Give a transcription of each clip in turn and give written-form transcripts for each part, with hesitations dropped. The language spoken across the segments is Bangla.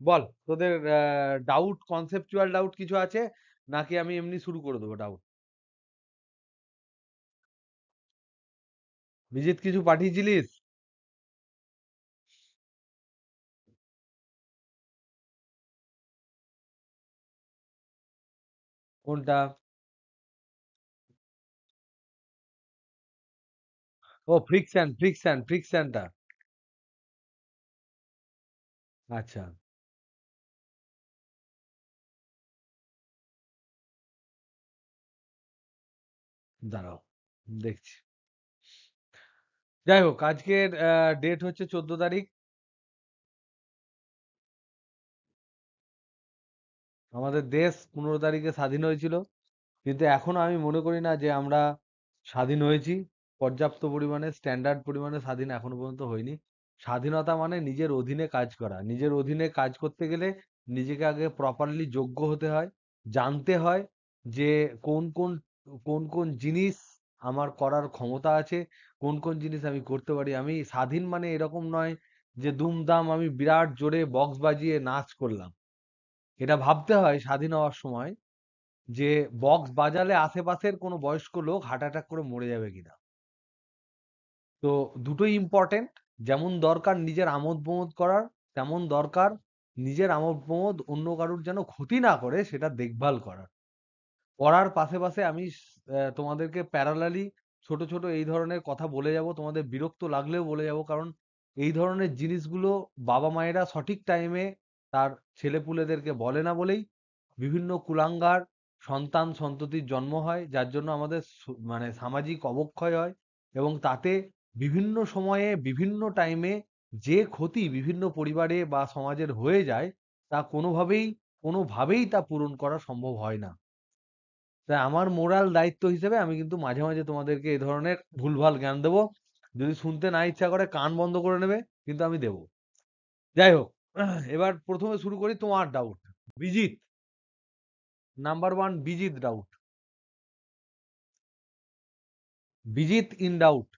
বল তোদের ডাউট, কনসেপচুয়াল ডাউট কিছু আছে নাকি আমি এমনি শুরু করে দেবো ডাউট? বিজিত কিছু পাঠিয়েছিলিস? কোনটা? ও ফ্রিকশনটা। আচ্ছা, দাঁড়াও দেখছি। যাই হোক, আজকের ডেট হচ্ছে 14 তারিখ। আমাদের দেশ 15 তারিখে স্বাধীন হয়েছিল, কিন্তু এখনো আমি মনে করি না যে আমরা স্বাধীন হয়েছি। পর্যাপ্ত পরিমাণে, স্ট্যান্ডার্ড পরিমাণে স্বাধীন এখনো পর্যন্ত হয়নি। স্বাধীনতা মানে নিজের অধীনে কাজ করা। নিজের অধীনে কাজ করতে গেলে নিজেকে আগে প্রপারলি যোগ্য হতে হয়, জানতে হয় যে কোন কোন কোন কোন জিনিস আমার করার ক্ষমতা আছে, কোন কোন জিনিস আমি করতে পারি। আমি স্বাধীন মানে এরকম নয় যে দুমদাম আমি বিরাট জোরে বক্স বাজিয়ে নাচ করলাম। এটা ভাবতে হয় স্বাধীন হওয়ার সময় যে বক্স বাজালে আশেপাশের কোনো বয়স্ক লোক হার্ট অ্যাটাক করে মরে যাবে কিনা। তো দুটোই ইম্পর্টেন্ট। যেমন দরকার নিজের আমোদ প্রমোদ করার, তেমন দরকার নিজের আমোদ প্রমোদ অন্য কারুর যেন ক্ষতি না করে সেটা দেখভাল করার। পড়ার পাশে পাশে আমি তোমাদেরকে প্যারালালি ছোট ছোট এই ধরনের কথা বলে যাব, তোমাদের বিরক্ত লাগলেও বলে যাব, কারণ এই ধরনের জিনিসগুলো বাবা মায়েরা সঠিক টাইমে তার ছেলেপুলেদেরকে বলে না বলেই বিভিন্ন কুলাঙ্গার সন্তান সন্ততির জন্ম হয়, যার জন্য আমাদের মানে সামাজিক অবক্ষয় হয়। এবং তাতে বিভিন্ন সময়ে বিভিন্ন টাইমে যে ক্ষতি বিভিন্ন পরিবারে বা সমাজের হয়ে যায় তা কোনোভাবেই তা পূরণ করা সম্ভব হয় না। তাই আমার মোরাল দায়িত্ব হিসেবে আমি কিন্তু মাঝে মাঝে তোমাদেরকে এই ধরনের ভুলভাল জ্ঞান দেবো। যদি শুনতে না ইচ্ছা করে কান বন্ধ করে নেবে, কিন্তু আমি দেবো। যাই হোক, এবার প্রথমে শুরু করি তোমার doubt. Bijit, number one Bijit doubt. Bijit in doubt.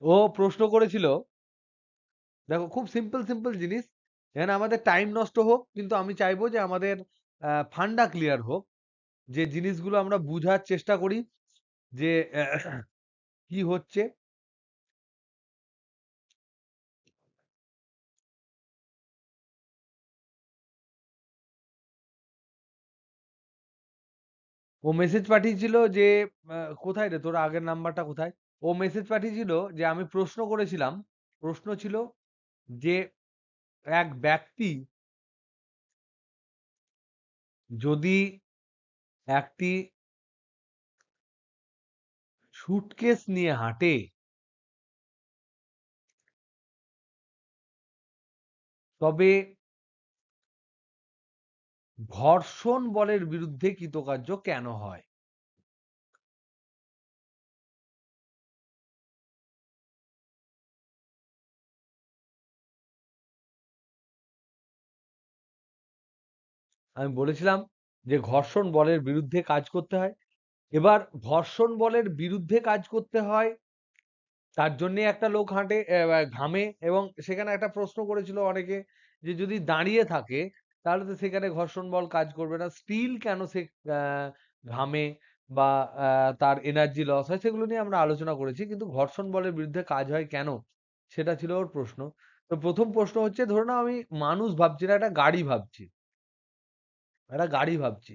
ও প্রশ্ন করেছিল, দেখো খুব সিম্পল সিম্পল জিনিস, এখানে আমাদের টাইম নষ্ট হোক, কিন্তু আমি চাইবো যে আমাদের ফান্ডা ক্লিয়ার হোক, যে জিনিসগুলো আমরা বুঝার চেষ্টা করি যে কি হচ্ছে। ও মেসেজ পাঠিয়েছিল যে কোথায় রে তোর আগের নাম্বারটা কোথায়? ও মেসেজ পাঠিয়েছিল যে আমি প্রশ্ন করেছিলাম। প্রশ্ন ছিল যে এক ব্যক্তি যদি একটি সুটকেস নিয়ে হাঁটে, তবে ঘর্ষণ বলের বিরুদ্ধে কৃতকার্য কেন হয়? আমি বলেছিলাম যে ঘর্ষণ বলের বিরুদ্ধে কাজ করতে হয়। এবার ঘর্ষণ বলের বিরুদ্ধে কাজ করতে হয়, তার জন্য একটা লোক হাঁটে, ঘামে, এবং সেখানে একটা প্রশ্ন করেছিল অনেকে যে যদি দাঁড়িয়ে থাকে তাহলে তো সেখানে ঘর্ষণ বল কাজ করবে না, স্টিল কেন সে আহ, ঘামে বা তার এনার্জি লস হয়, সেগুলো নিয়ে আমরা আলোচনা করেছি। কিন্তু ঘর্ষণ বলের বিরুদ্ধে কাজ হয় কেন, সেটা ছিল ওর প্রশ্ন। তো প্রথম প্রশ্ন হচ্ছে, ধরুন আমি মানুষ ভাবছি না, একটা গাড়ি ভাবছি। একটা গাড়ি ভাবছি,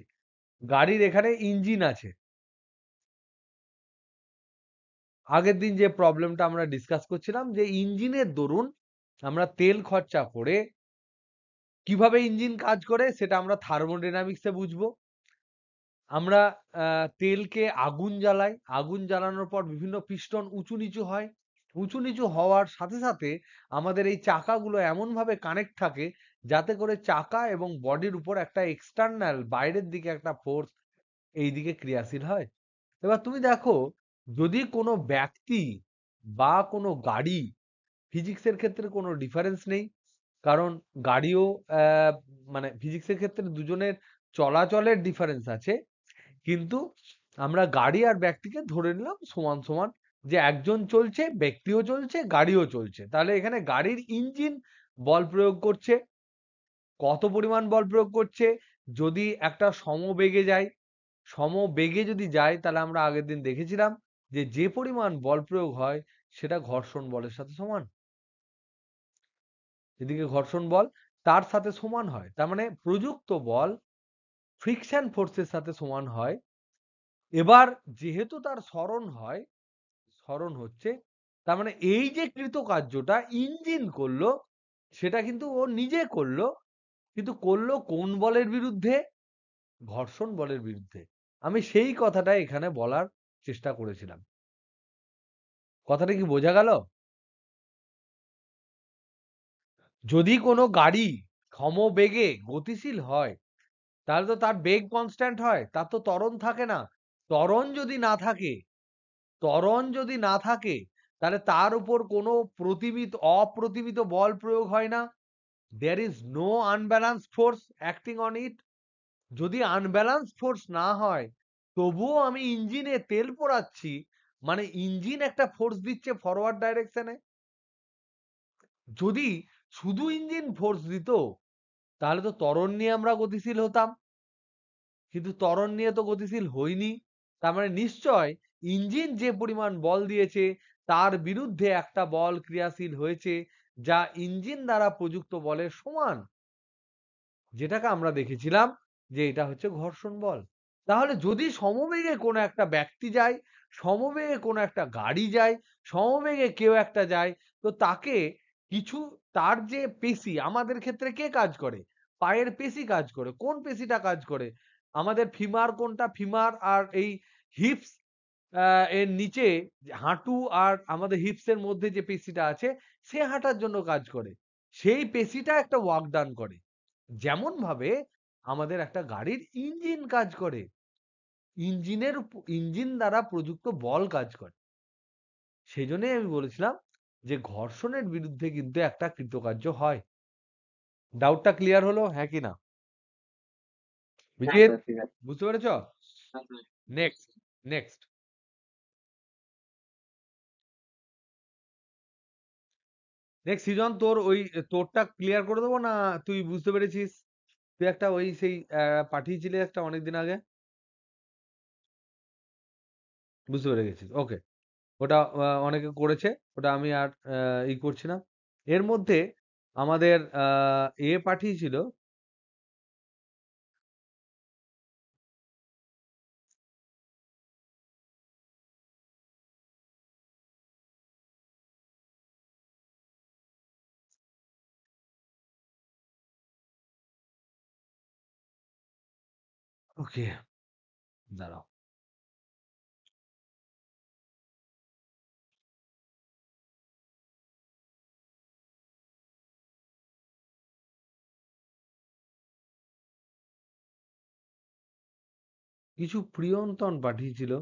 গাড়ির এখানে ইঞ্জিন আছে। আগের দিন যে প্রবলেমটা আমরা ডিসকাস করছিলাম যে ইঞ্জিনের দরুন আমরা তেল খরচা করে কিভাবে ইঞ্জিন কাজ করে সেটা আমরা থার্মোডাইনামিক্সে বুঝবো। আমরা তেলকে আগুন জ্বালাই, আগুন জ্বালানোর পর বিভিন্ন পিস্টন উঁচু নিচু হয়। উঁচু নিচু হওয়ার সাথে সাথে আমাদের এই চাকাগুলো এমন ভাবে কানেক্ট থাকে যাতে করে চাকা এবং বডির উপর একটা এক্সটার্নাল বাইরের দিকে একটা ফোর্স এই দিকে ক্রিয়াশীল হয়। এবার তুমি দেখো, যদি কোনো ব্যক্তি বা কোনো গাড়ি, ফিজিক্সের ক্ষেত্রে কোনো ডিফারেন্স নেই, কারণ গাড়িও মানে ফিজিক্সের ক্ষেত্রে দুজনের চলাচলের ডিফারেন্স আছে, কিন্তু আমরা গাড়ি আর ব্যক্তিকে ধরে নিলাম সমান সমান, যে একজন চলছে, ব্যক্তিও চলছে, গাড়িও চলছে। তাহলে এখানে গাড়ির ইঞ্জিন বল প্রয়োগ করছে। কত পরিমাণ বল প্রয়োগ করছে? যদি একটা সমবেগে যায়, সমবেগে যদি যায় তাহলে আমরা আগের দিন দেখেছিলাম যে পরিমাণ বল প্রয়োগ হয় সেটা ঘর্ষণ বলের সাথে সমান। এদিকে ঘর্ষণ বল তার সাথে সমান হয়, তার মানে প্রযুক্ত বল ফ্রিকশন ফোর্সের সাথে সমান হয়। এবার যেহেতু তার স্মরণ হয়, স্মরণ হচ্ছে, তার মানে এই যে কৃতকার্যটা ইঞ্জিন করলো সেটা কিন্তু ও নিজে করলো, কিন্তু করলো কোন বলের বিরুদ্ধে? ঘর্ষণ বলের বিরুদ্ধে। আমি সেই কথাটা এখানে বলার চেষ্টা করেছিলাম। কথাটা কি বোঝা গেল? যদি কোনো গাড়ি সমবেগে গতিশীল হয় তাহলে তো তার বেগ কনস্ট্যান্ট হয়, তার তো ত্বরণ থাকে না। ত্বরণ যদি না থাকে, ত্বরণ যদি না থাকে তাহলে তার উপর কোনো অপ্রতিমিত বল প্রয়োগ হয় না। there is no unbalanced force acting on it. যদি আনব্যালেন্স ফোর্স না হয় তবুও আমি ইঞ্জিনে তেল পোড়াচ্ছি, মানে ইঞ্জিন একটা ফোর্স দিচ্ছে ফরওয়ার্ড ডাইরেকশনে। যদি শুধু ইঞ্জিন ফোর্স দিত তাহলে তো ত্বরণ নিয়ে আমরা গতিশীল হতাম, কিন্তু ত্বরণ নিয়ে তো গতিশীল হইনি। তার মানে নিশ্চয় ইঞ্জিন যে পরিমাণ বল দিয়েছে তার বিরুদ্ধে একটা বল ক্রিয়াশীল হয়েছে যা ইঞ্জিন দ্বারা প্রযুক্ত বলের সমান, যেটাকে আমরা দেখেছিলাম যে এটা হচ্ছে ঘর্ষণ বল। তাহলে যদি সমবেগে কোনো একটা ব্যক্তি যায়, সমবেগে কোনো একটা গাড়ি যায়, সমবেগে কেউ একটা যায়, তো তাকে কিছু, তার যে পেশি, আমাদের ক্ষেত্রে কে কাজ করে? পায়ের পেশি কাজ করে। কোন পেশিটা কাজ করে? আমাদের ফিমার কোনটা? ফিমার আর এই হিপস এর নিচে হাঁটু আর আমাদের হিপস এর মধ্যে যে পেশিটা আছে সে হাঁটার জন্য কাজ করে। সেই পেশিটা একটা ওয়ার্ক ডান করে। যেমন ভাবে আমাদের একটা গাড়ির ইঞ্জিন কাজ করে, ইঞ্জিন দ্বারা প্রযুক্ত বল কাজ করে। সেই জন্যই আমি বলেছিলাম যে ঘর্ষণের বিরুদ্ধে কিন্তু একটা কৃতকার্য হয়। ডাউটটা ক্লিয়ার হলো, হ্যাঁ কি না? বিজিত, বুঝতে পেরেছ? নেক্সট, নেক্সট, নেক্সট সৃজন, তোরটা ক্লিয়ার করে দেবো না? তুই বুঝতে পেরেছিস? তুই একটা ওই সেই পাঠিয়েছিলি একটা অনেকদিন আগে, বুঝতে পেরে গেছিস? ওকে, ওটা অনেকে করেছে, ওটা আমি আর করছি না। এর মধ্যে আমাদের পাঠিয়েছিল, ওকে দাঁড়াও, কিছু প্রিয়ন্তন পাঠিয়েছিল।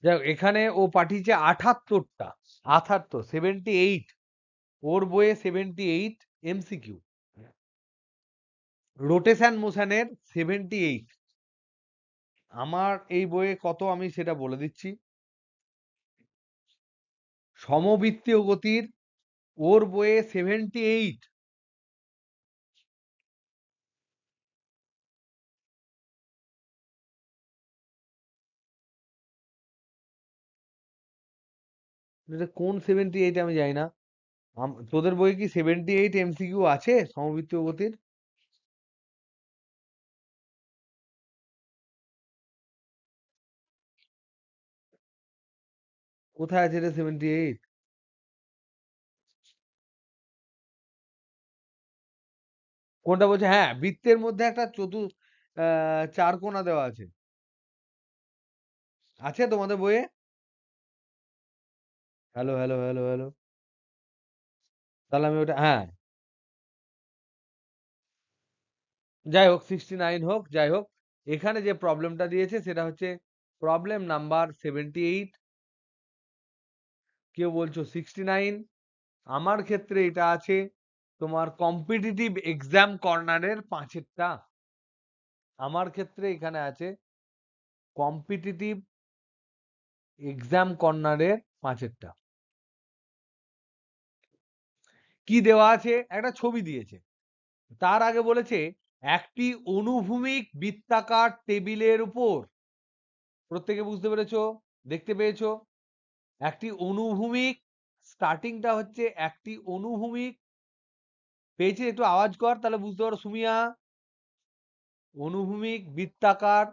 যাই হোক, এখানে ও পাঠিয়েছে 78টা, 78, 78, ওর বইয়ে 78 এমসিকিউ, রোটেশন মোশনের 78। আমার এই বইয়ে কত আমি সেটা বলে দিচ্ছি। সমবৃত্তীয় গতির ওর বইয়ে 78। এটা কোন 78 আমি জানি না। তোদের বইয়ে কি 78 এমসিকিউ আছে সমবৃত্তীয় গতির? কোথায় আছে রে 78? কোনটা বলছে? হ্যাঁ, বৃত্তের মধ্যে একটা চার কোণা দেওয়া আছে, আছে তোমাদের বইয়ে? Hello, hello, hello, hello. তাহলে আমি ওটা, হ্যাঁ, যাই হোক 69 হোক, যাই হোক, এখানে যে প্রবলেমটা দিয়েছে সেটা হচ্ছে প্রবলেম নাম্বার 78। কেউ বলছো 69। আমার ক্ষেত্রে এটা আছে তোমার কম্পিটিটিভ এক্সাম কর্নারের 5-এরটা। আমার ক্ষেত্রে এখানে আছে কম্পিটিটিভ এক্সাম কর্নারের পাঁচেরটা কি দেওয়া আছে, একটা ছবি দিয়েছে, তার আগে বলেছে একটি অনুভূমিক বৃত্তাকার টেবিলের উপর, প্রত্যেকে বুঝতে পেরেছো, দেখতে পেয়েছো, একটি অনুভূমিক, স্টার্টিংটা হচ্ছে একটি অনুভূমিক, পেয়েছে, একটু আওয়াজ কর তাহলে বুঝতে পারো সুমিয়া, অনুভূমিক বৃত্তাকার,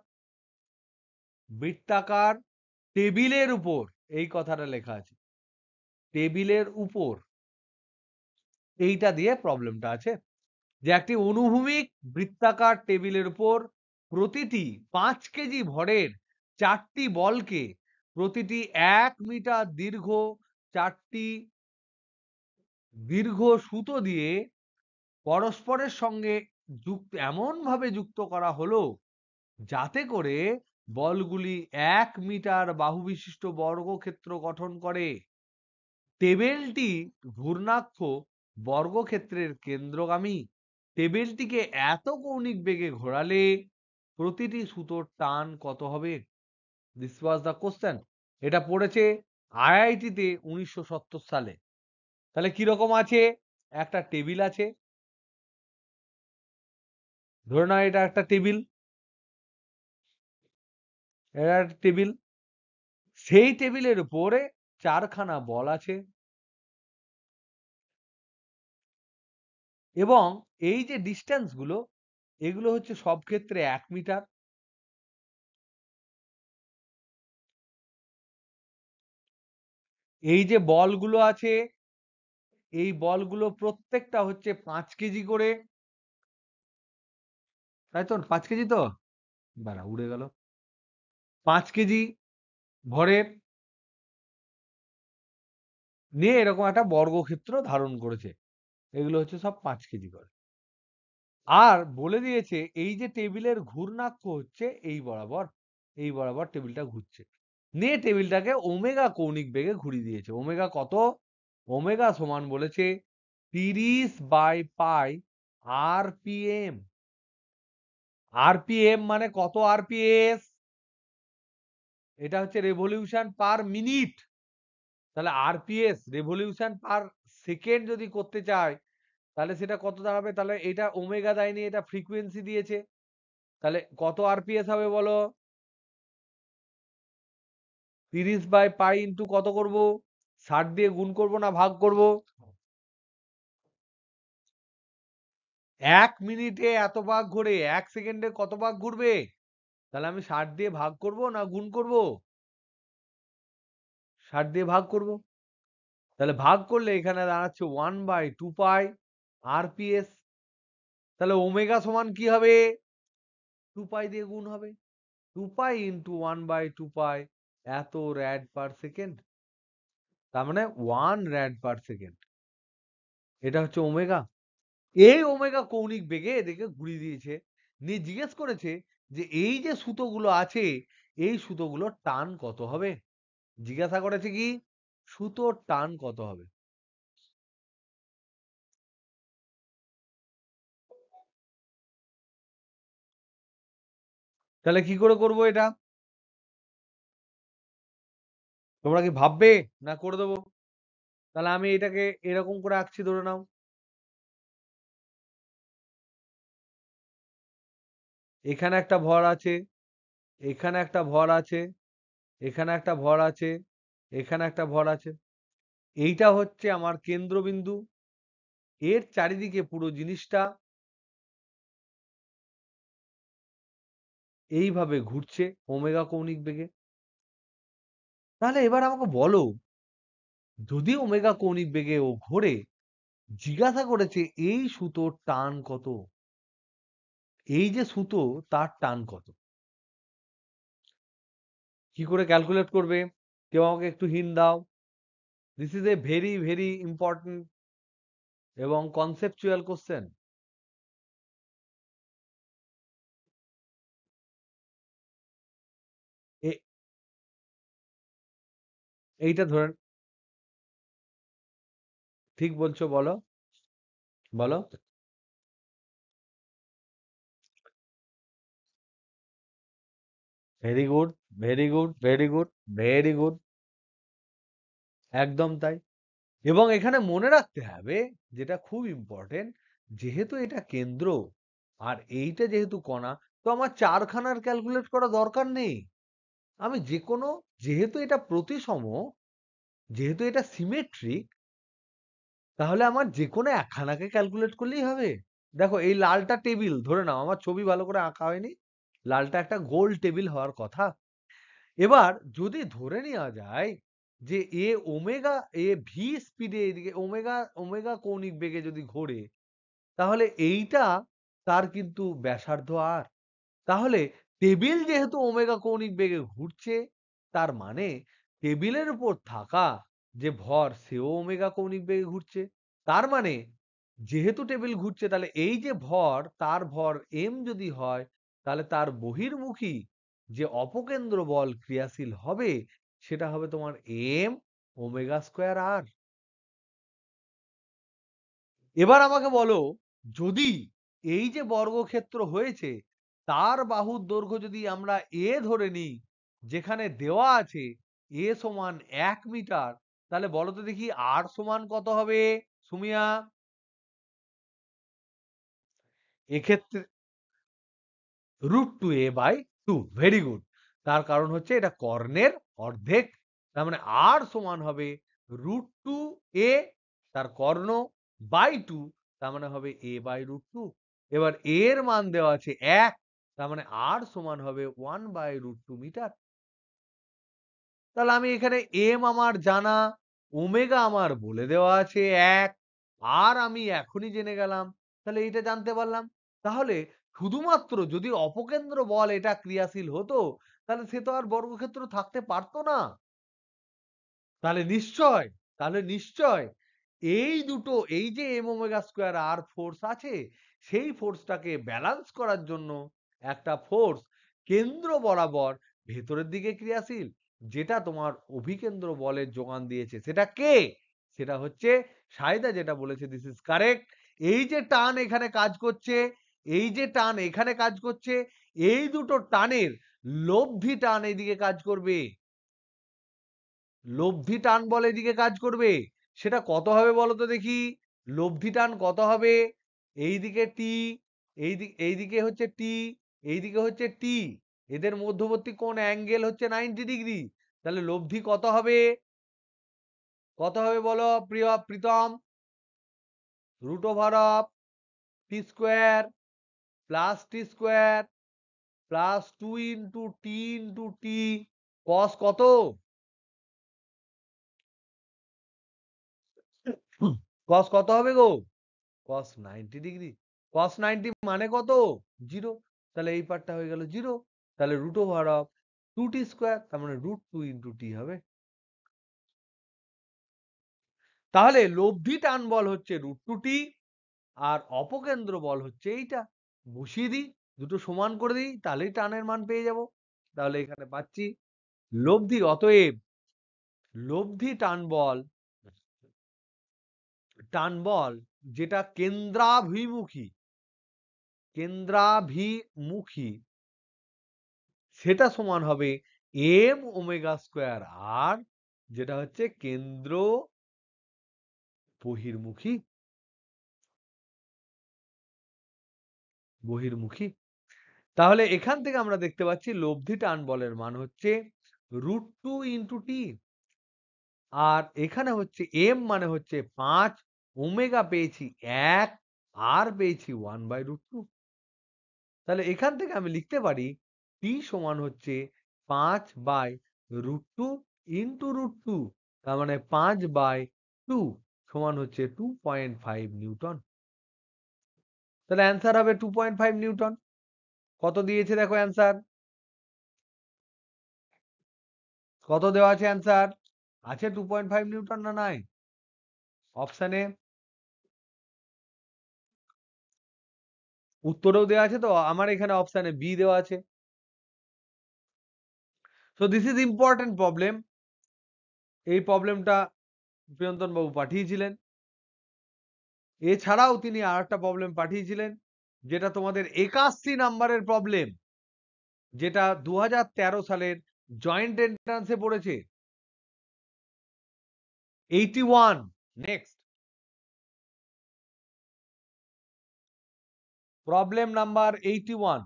বৃত্তাকার টেবিলের উপর, এই কথাটা লেখা আছে, টেবিলের উপর, এইটা দিয়ে প্রবলেমটা আছে, যে একটি অনুভূমিক বৃত্তাকার টেবিলের উপর প্রতিটি 5 কেজি ভরের 4টি বলকে প্রতিটি 1 মিটার দীর্ঘ 4টি দীর্ঘ সুতো দিয়ে পরস্পরের সঙ্গে যুক্ত, এমন ভাবে যুক্ত করা হলো যাতে করে বলগুলি 1 মিটার বাহু বিশিষ্ট বর্গক্ষেত্র গঠন করে। টেবিলটি ঘূর্ণাক্ষ বর্গক্ষেত্রের কেন্দ্রগামী। টেবিলটিকে এত কৌণিক বেগে ঘোরালে প্রতিটি সুতোর টান কত হবে? This was the question. এটা পড়েছে আইআইটিতে 1970 সালে। তাহলে কিরকম আছে, একটা টেবিল আছে, ধরে নাও এটা একটা টেবিল, এটা একটা টেবিল, সেই টেবিলের উপরে 4খানা বল আছে, এবং এই যে ডিস্টেন্স গুলো, এগুলো হচ্ছে সব ক্ষেত্রে 1 মিটার। এই যে বলগুলো আছে, এই বলগুলো প্রত্যেকটা হচ্ছে 5 কেজি করে, তাই তো? 5 কেজি তো, বাড়া উড়ে গেল, 5 কেজি ভরের নিয়ে এরকম একটা বর্গক্ষেত্র ধারণ করেছে, এগুলো হচ্ছে সব 5 কেজি করে। আর বলে দিয়েছে এই যে টেবিলের ঘূর্ণাক্ষ হচ্ছে এই বরাবর, এই বরাবর টেবিলটা ঘুরছে, নিয়ে টেবিলটাকে ওমেগা কৌণিক বেগে ঘুরিয়ে দিয়েছে। ওমেগা কত? ওমেগা সমান বলেছে 30/পাই আরপিএম। আরপিএম মানে কত আরপিএস? এটা হচ্ছে রেভলিউশন পার মিনিট। তাহলে আরপিএস রেভলিউশন পার সেকেন্ড যদি করতে চায় তাহলে সেটা কত দাঁড়াবে? তাহলে এটা ওমেগা দেয়নি, এটা ফ্রিকোয়েন্সি দিয়েছে, তাহলে কত আরপিএস হবে বলো? 30/পাই ইন্টু কত করব? 60 দিয়ে গুণ করব না ভাগ করব? 1 মিনিটে এত ভাগ ঘুরে 1 সেকেন্ডে কত ভাগ ঘুরবে? তাহলে আমি 60 দিয়ে ভাগ করব না গুণ করব? 60 দিয়ে ভাগ করব। তাহলে ভাগ করলে এখানে দাঁড়াচ্ছে 1/2 পাই আরপিএস। তাহলে ওমেগা সমান কি হবে? 2 পাই দিয়ে গুণ হবে, 2 পাই ইন্টু 1/2 পাই, এত র্যাড পার সেকেন্ড, তার মানে 1 র‍্যাড পার সেকেন্ড। এটা হচ্ছে ওমেগা। এই ওমেগা কৌণিক বেগে এদিকে ঘুরিয়ে দিয়েছে, নিয়ে জিজ্ঞেস করেছে যে এই যে সুতোগুলো আছে এই সুতোগুলোর টান কত হবে? জিজ্ঞাসা করেছে কি, সুতোর টান কত হবে? তাহলে কি করে করব এটা? তোমরা কি ভাববে না করে দেবো? তাহলে আমি এটাকে এরকম করে আঁকছি, ধরে নাও এখানে একটা ভর আছে, এখানে একটা ভর আছে, এখানে একটা ভর আছে, এখানে একটা ভর আছে, এইটা হচ্ছে আমার কেন্দ্রবিন্দু, এর চারিদিকে পুরো জিনিসটা এইভাবে ঘুরছে ওমেগা কৌণিক বেগে। তাহলে এবার আমাকে বলো, যদি ওমেগা কৌণিক বেগে ও ঘোরে, জিজ্ঞাসা করেছে এই সুতোর টান কত? এই যে সুতো তার টান কত? কি করে ক্যালকুলেট করবে? কেউ আমাকে একটু হিন্ট দাও। This is a very very important এবং কনসেপচুয়াল কোশ্চেন। এইটা ধরেন, ঠিক বলছো, বলো বলো। Very good, very good, very good, very good. একদম তাই। এবং এখানে মনে রাখতে হবে, যেটা খুব ইম্পর্টেন্ট, যেহেতু এটা কেন্দ্র আর এইটা যেহেতু কণা, তো আমার চারখানার ক্যালকুলেট করা দরকার নেই। আমি যেকোনো, যেহেতু এটা প্রতিসম, যেহেতু এটা সিমেট্রিক, তাহলে আমার যেকোনো একখানাকে ক্যালকুলেট করলেই হবে। দেখো এই লালটা টেবিল ধরে নাও, আমার ছবি ভালো করে আঁকা হয়নি, লালটা একটা গোল টেবিল হওয়ার কথা। এবার যদি ধরে নেওয়া যায় যে এ ওমেগা, এ ভি স্পিডে এদিকে ওমেগা, ওমেগা কৌণিক বেগে যদি ঘোরে, তাহলে এইটা তার কিন্তু ব্যাসার্ধ আর। তাহলে টেবিল যেহেতু ওমেগা কৌণিক বেগে ঘুরছে, তার মানে টেবিলের উপর থাকা যে ভর সেও ওমেগা কৌণিক বেগে ঘুরছে। তার মানে যেহেতু টেবিল ঘুরছে, তাহলে এই যে ভর, তার ভর এম যদি হয়, তাহলে তার বহির্মুখী যে অপকেন্দ্র বল ক্রিয়াশীল হবে, সেটা হবে তোমার এম ওমেগা স্কোয়ার আর। এবার আমাকে বলো, যদি এই যে বর্গক্ষেত্র হয়েছে, তার বাহুর দৈর্ঘ্য যদি আমরা এ ধরে নিই, যেখানে দেওয়া আছে এ সমান 1 মিটার, তাহলে বলো তো দেখি আর সমান কত হবে সুমিয়া? এক্ষেত্রে √2a/2, ভেরি গুড। তার কারণ হচ্ছে এটা কর্ণের অর্ধেক, তার মানে আর সমান হবে √2a, তার কর্ণ, বাই 2, তার মানে হবে a/√2। এবার এর মান দেওয়া আছে 1, তার মানে আর সমান হবে 1/√2 মিটার। তাহলে আমি এখানে এম আমার জানা, ওমেগা আমার বলে দেওয়া আছে 1, আর আমি এখনই জেনে গেলাম, তাহলে এইটা জানতে পারলাম। তাহলে শুধুমাত্র যদি অপকেন্দ্র বল এটা ক্রিয়াশীল হতো, তাহলে সে তো আর বর্গক্ষেত্র থাকতে পারতো না। তাহলে নিশ্চয়, তাহলে নিশ্চয় এই দুটো, এই যে এম ওমেগা স্কোয়ার আর ফোর্স আছে, সেই ফোর্সটাকে ব্যালান্স করার জন্য একটা ফোর্স কেন্দ্র বরাবর ভেতরের দিকে ক্রিয়াশীল, যেটা তোমার অভিকেন্দ্র বলের যোগান দিয়েছে। সেটা কে? সেটা হচ্ছে সাইদা, যেটা বলেছে দিস ইজ কারেক্ট। এই যে টান এখানে কাজ করছে, এই যে টান এখানে কাজ করছে, এই দুটো টানের লব্ধি টান এইদিকে কাজ করবে। লব্ধি টান বল এদিকে কাজ করবে। সেটা কত হবে বলো তো দেখি? লব্ধি টান কত হবে? এইদিকে টি, এইদিকে হচ্ছে টি, এইদিকে হচ্ছে টি, এদের মধ্যবর্তী কোণ অ্যাঙ্গেল হচ্ছে 90 ডিগ্রি। তাহলে লব্ধি কত হবে? কত হবে বলো প্রিয় Pritam? √Of T square plus T square plus 2 into T into T cos কত? কস কত হবে গো? cos 90 degree. cos 90 মানে কত? 0। তাহলে এই পার্টটা হয়ে গেল 0। তাহলে √অফ 2t স্কোয়ার, তার মানে √2 ইন্টু টি হবে। তাহলে লব্ধি টান বল হচ্ছে √2t, আর অপকেন্দ্র বল হচ্ছে এইটা। বসিয়ে দিই, দুটো সমান করে দিই, তাহলেই টানের মান পেয়ে যাব। তাহলে এখানে পাচ্ছি লব্ধি, অতএব লব্ধি টান বল, টান বল যেটা কেন্দ্রাভিমুখী, কেন্দ্রাভিমুখী, সেটা সমান হবে এম ওমেগা স্কোয়ার আর, যেটা হচ্ছে কেন্দ্র বহির্মুখী, বহির্মুখী। তাহলে এখান থেকে আমরা দেখতে পাচ্ছি লব্ধি টান বলের মান হচ্ছে √2 ইন্টু টি, আর এখানে হচ্ছে এম মানে হচ্ছে 5, ওমেগা পেয়েছি 1, আর পেয়েছি 1/√2। তাহলে এখান থেকে আমি লিখতে পারি টি সমান হচ্ছে 5/√2 ইন্টু √2, তার মানে 5/2 সমান হচ্ছে 2.5 নিউটন। তাহলে অ্যান্সার হবে 2.5 নিউটন। কত দিয়েছে দেখো অ্যান্সার, কত দেওয়া আছে অ্যান্সার? আছে 2.5 নিউটন না নাই অপশানে? উত্তরেও দেওয়া আছে, তো আমার এখানে অপশানে বি দেওয়া আছে। So this is important problem. এই প্রবলেমটা প্রিয়ন্তন বাবু পাঠিয়েছিলেন। এছাড়াও তিনি আর একটা প্রবলেম পাঠিয়েছিলেন, যেটা তোমাদের 81 নাম্বারের প্রবলেম, যেটা 2013 সালের জয়েন্ট এন্ট্রান্সে পড়েছে 81। নেক্সট প্রবলেম নাম্বার 81,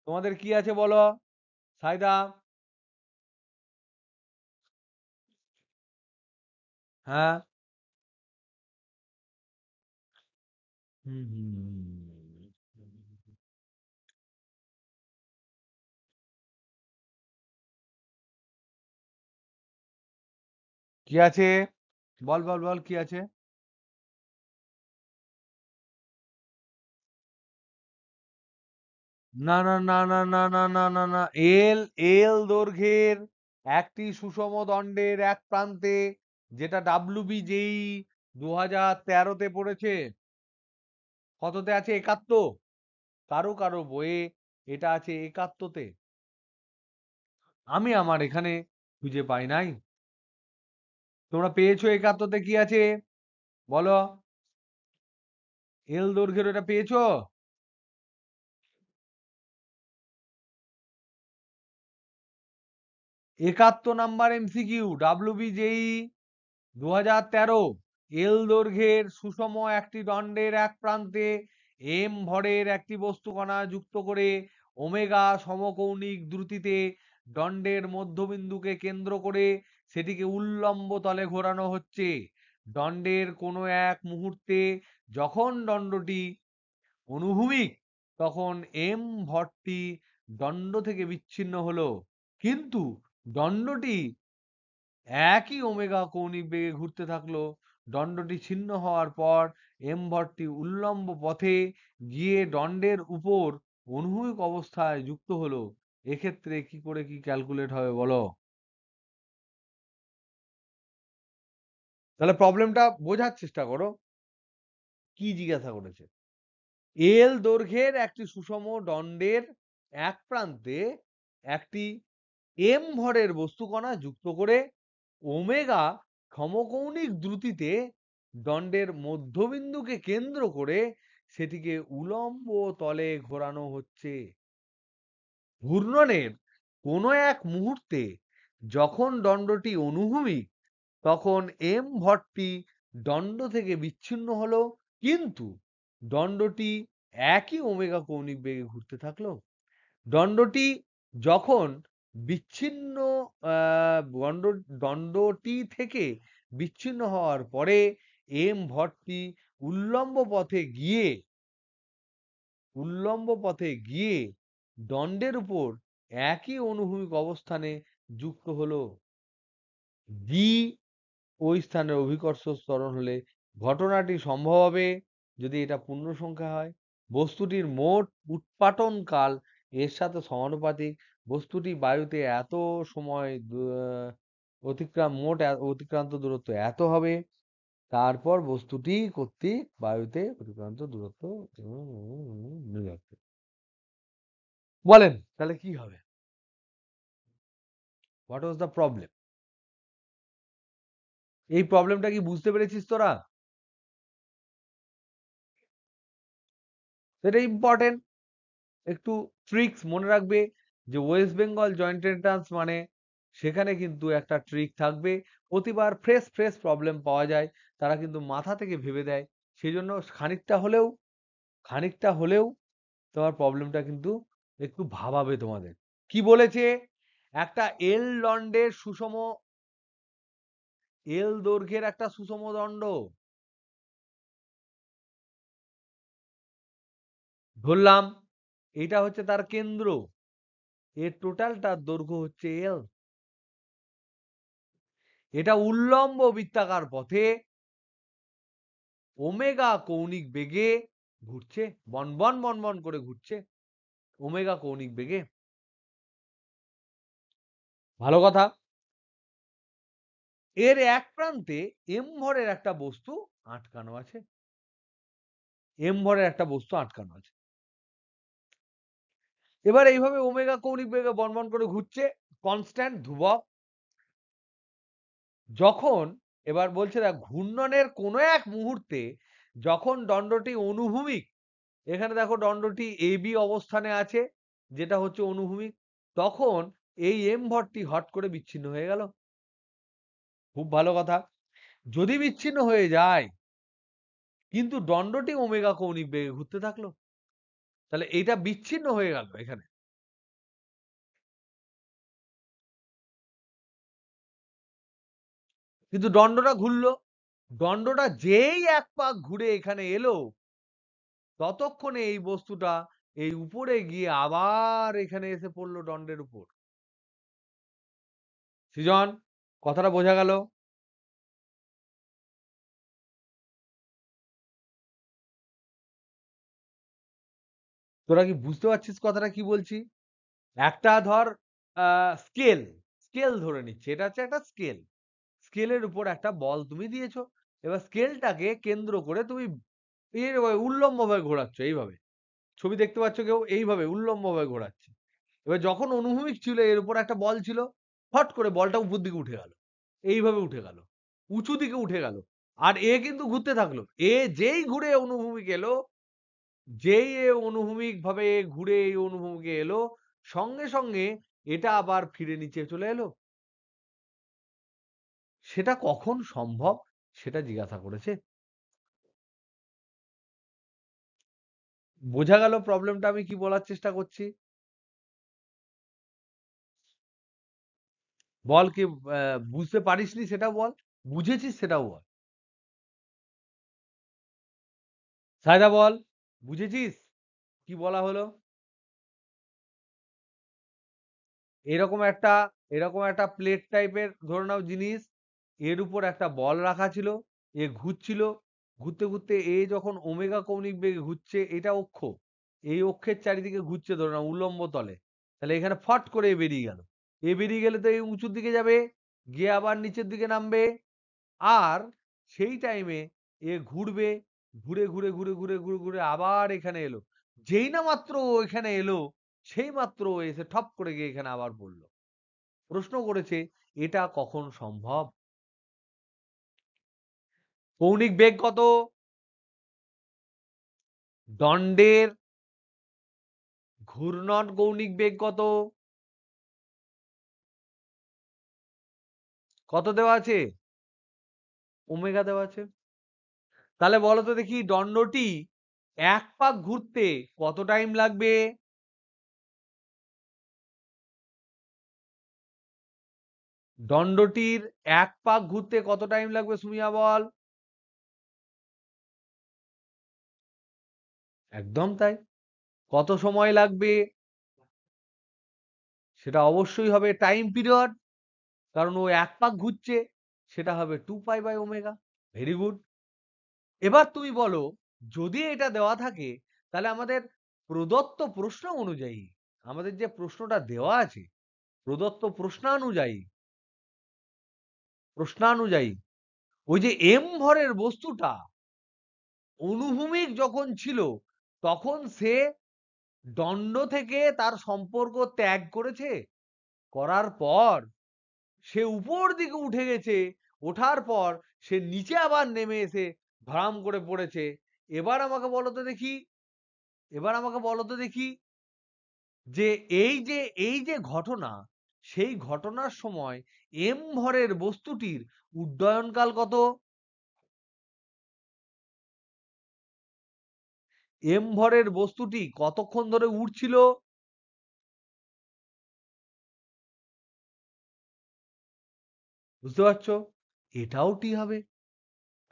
তোমাদের কি আছে বলো সাইদা? হ্যাঁ, কি আছে? বল বল বল, কি আছে? না না না না না না না না না, এল এল দৈর্ঘ্যের একটি সুষম দণ্ডের এক প্রান্তে, যেটা ডাব্লিউবিজেই 2013-তে পড়েছে। কততে আছে? 71। কারো কারো বইয়ে এটা আছে 71-তে। আমি আমার এখানে খুঁজে পাই নাই। তোমরা পেয়েছো 71-তে কি আছে বলো? এল দৈর্ঘ্যের এটা পেয়েছো? 71 নাম্বার এমসিকিউ, ডাব্লিউবিজেই 2013। এল দৈর্ঘ্যের সুষম একটি দণ্ডের এক প্রান্তে এম ভরের একটি বস্তুকণা যুক্ত করে ওমেগা সমকৌণিক দ্রুতিতে দণ্ডের মধ্যবিন্দুকে কেন্দ্র করে সেটিকে উল্লম্ব তলে ঘোরানো হচ্ছে। দণ্ডের কোনো এক মুহূর্তে যখন দণ্ডটি অনুভূমিক, তখন এম ভরটি দণ্ড থেকে বিচ্ছিন্ন হলো, কিন্তু দণ্ডটি একই ওমেগা কৌণিক বেগে ঘুরতে থাকলো। দণ্ডটি ছিন্ন হওয়ার পর এম ভরটি উল্লম্ব পথে গিয়ে দণ্ডের উপর অনুভূমিক অবস্থায় যুক্ত হলো। এক্ষেত্রে কি করে কি ক্যালকুলেট হবে বলো? তাহলে প্রবলেমটা বোঝার চেষ্টা করো, কি জিজ্ঞাসা করেছে। এল দৈর্ঘ্যের একটি সুষম দণ্ডের এক প্রান্তে একটি এম ভরের বস্তুকণা যুক্ত করে ওমেগা সমকৌণিক দ্রুতিতে দণ্ডের মধ্যবিন্দুকে কেন্দ্র করে সেটিকে উলম্ব তলে ঘোরানো হচ্ছে। ঘূর্ণনের কোনো এক মুহূর্তে যখন দণ্ডটি অনুভূমিক, তখন এম ভরটি দণ্ড থেকে বিচ্ছিন্ন হলো, কিন্তু দণ্ডটি একই ওমেগা কৌণিক বেগে ঘুরতে থাকলো। দণ্ডটি যখন বিচ্ছিন্ন দণ্ডটি থেকে বিচ্ছিন্ন হওয়ার পরে এম ভরটি উল্লম্ব পথে গিয়ে উল্লম্ব পথে গিয়ে, দণ্ডের উপর একই অনুভূমিক অবস্থানে যুক্ত হলো। ডি ওই স্থানের অভিকর্ষ ত্বরণ হলে ঘটনাটি সম্ভব হবে যদি এটা পূর্ণ সংখ্যা হয়। বস্তুটির মোট উৎপাটন কাল এর সাথে সমানুপাতিক। বস্তুটি বায়ুতে এত সময় অতিক্রান্ত দূরত্ব এত হবে। তারপর বস্তুটি কর্তৃক বায়ুতে অতিক্রান্ত দূরত্ব বলেন তাহলে কি হবে? What was the problem? এই প্রবলেমটা কি বুঝতে পেরেছিস তোরা? সেটা ইম্পর্টেন্ট। একটু ট্রিক্স মনে রাখবে যে ওয়েস্ট বেঙ্গল জয়েন্ট এন্ট্রান্স মানে সেখানে কিন্তু একটা ট্রিক থাকবে। প্রতিবার ফ্রেশ ফ্রেশ প্রবলেম পাওয়া যায়, তারা কিন্তু মাথা থেকে ভেবে দেয়। সেই জন্য খানিকটা হলেও তোমার প্রবলেমটা কিন্তু একটু ভাবাবে তোমাদের। কি বলেছে? একটা এল দৈর্ঘ্যের একটা সুষম দণ্ড ধরলাম, এটা হচ্ছে তার কেন্দ্র, এর টোটালটার দৈর্ঘ্য হচ্ছে এল। এটা উল্লম্ব বৃত্তাকার পথে ওমেগা কৌণিক বেগে ঘুরছে, বনবন বনবন করে ঘুরছে ওমেগা কৌণিক বেগে। ভালো কথা। এর এক প্রান্তে এম ভরের একটা বস্তু আটকানো আছে। এম ভরের একটা বস্তু আটকানো আছে। এবার এইভাবে ওমেগা কৌণিক বেগে বনবন করে ঘুরছে, কনস্ট্যান্ট ধ্রুবক। যখন এবার বলছে দেখ, ঘূর্ণনের কোনো এক মুহূর্তে যখন দণ্ডটি অনুভূমিক, এখানে দেখো দণ্ডটি এ বি অবস্থানে আছে, যেটা হচ্ছে অনুভূমিক, তখন এই এম ভরটি হট করে বিচ্ছিন্ন হয়ে গেল। খুব ভালো কথা। যদি বিচ্ছিন্ন হয়ে যায় কিন্তু দণ্ডটি ওমেগা কৌণিক বেগে ঘুরতে থাকলো, তাহলে এইটা বিচ্ছিন্ন হয়ে গেল এখানে। কিন্তু দণ্ডটা ঘুরলো, দণ্ডটা যেই এক পাক ঘুরে এখানে এলো, ততক্ষণে এই বস্তুটা এই উপরে গিয়ে আবার এখানে এসে পড়লো দণ্ডের উপর। সৃজন, কথাটা বোঝা গেল? তোরা কি বুঝতে পারছিস কথাটা কি বলছি? একটা ধর স্কেল, স্কেল ধরে নিচ্ছি, এটা হচ্ছে একটা স্কেল। স্কেলের উপর একটা বল তুমি দিয়েছো। এবার স্কেলটাকে কেন্দ্র করে তুমি উল্লম্বভাবে ঘোরাচ্ছ এইভাবে। ছবি দেখতে পাচ্ছ কেউ? এইভাবে উল্লম্বভাবে ঘোরাচ্ছে। এবার যখন অনুভূমিক ছিল এর উপর একটা বল ছিল, ফট করে বলটা উপর দিকে উঠে গেল। এইভাবে উঠে গেল। উঁচু দিকে উঠে গেল। আর এ কিন্তু ঘুরতে থাকলো। এ যেই ঘুরে অনুভূমিক এলো, যেই এ অনুভূমিক ভাবে ঘুরে এই অনুভূমিকে এলো, সঙ্গে সঙ্গে এটা আবার ফিরে নিচে চলে এলো। সেটা কখন সম্ভব সেটা জিজ্ঞাসা করেছে। বোঝা গেল প্রবলেমটা আমি কি বলার চেষ্টা করছি? বল কি বুঝতে পারিসনি সেটাও বল, বুঝেছিস সেটাও বল। সায়দা বল, বুঝেছিস কি বলা হলো? এরকম একটা এরকম একটা প্লেট টাইপের ধরে নাও জিনিস, এর উপর একটা বল রাখা ছিল, এ ঘুরছিল, ঘুরতে ঘুরতে এ যখন ওমেগা কৌণিক বেগে ঘুরছে, এটা অক্ষ, এই অক্ষের চারিদিকে ঘুরছে ধরে নাও উল্লম্ব তলে, তাহলে এখানে ফট করে এ বেরিয়ে গেল। এ বেরিয়ে গেলে তো এই উঁচুর দিকে যাবে, গিয়ে আবার নিচের দিকে নামবে। আর সেই টাইমে এ ঘুরবে, ঘুরে ঘুরে ঘুরে ঘুরে ঘুরে ঘুরে আবার এখানে এলো। যেই না মাত্র ও এখানে এলো, সেই মাত্র ও এসে ঠপ করে গিয়ে এখানে আবার পড়লো। প্রশ্ন করেছে এটা কখন সম্ভব? কৌণিক বেগ কত? দণ্ডের ঘূর্ণন কৌণিক বেগ কত? কত দেওয়া আছে? ওমেগা দেওয়া আছে। তাহলে বলো তো দেখি দণ্ডটি এক পাক ঘুরতে কত টাইম লাগবে? দণ্ডটির এক পাক ঘুরতে কত টাইম লাগবে সুমিয়া বল? একদম তাই। কত সময় লাগবে? সেটা অবশ্যই হবে টাইম পিরিয়ড, কারণ ও এক পাক ঘুরছে, সেটা হবে 2 pi by omega. Very good. এবার তুমি বলো, যদি এটা দেওয়া থাকে তাহলে আমাদের প্রদত্ত প্রশ্ন অনুযায়ী, আমাদের যে প্রশ্নটা দেওয়া আছে প্রদত্ত প্রশ্নানুযায়ী ওই যে এম ভরের বস্তুটা অনুভূমিক যখন ছিল, তখন সে দণ্ড থেকে তার সম্পর্ক ত্যাগ করেছে, করার পর সে উপর দিকে উঠে গেছে, ওঠার পর সে নিচে আবার নেমে এসে ধড়াম করে পড়েছে। এবার আমাকে বলো তো দেখি, এবার আমাকে বলো তো দেখি যে এই যে ঘটনা, সেই ঘটনার সময় এম ভরের বস্তুটির উড্ডয়নকাল কত? এম ভরের বস্তুটি কতক্ষণ ধরে উড়ছিল? বুঝতে পারছো? এটাও টি হবে,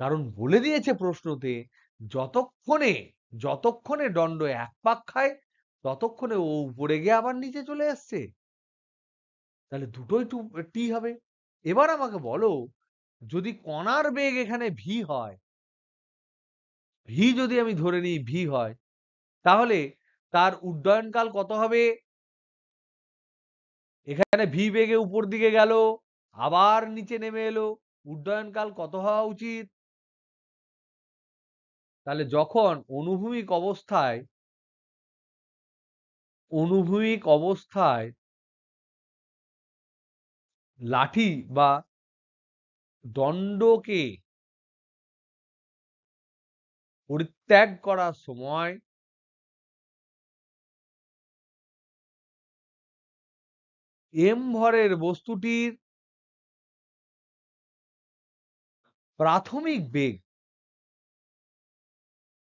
কারণ বলে দিয়েছে প্রশ্নতে যতক্ষণে যতক্ষণে দণ্ড এক পাক খায় ততক্ষণে ও উপরে গিয়ে আবার নিচে চলে আসছে। তাহলে দুটোই টি হবে। এবার আমাকে বলো, যদি কণার বেগ এখানে ভি হয়, ভি যদি আমি ধরে নিই ভি হয়, তাহলে তার উড্ডয়নকাল কত হবে? এখানে ভি বেগে উপর দিকে গেল, আবার নিচে নেমে এলো, উড্ডয়নকাল কত হওয়া উচিত? তাহলে যখন অনুভূমিক অবস্থায় লাঠি বা দণ্ডকে পরিত্যাগ করার সময় এম ভরের বস্তুটির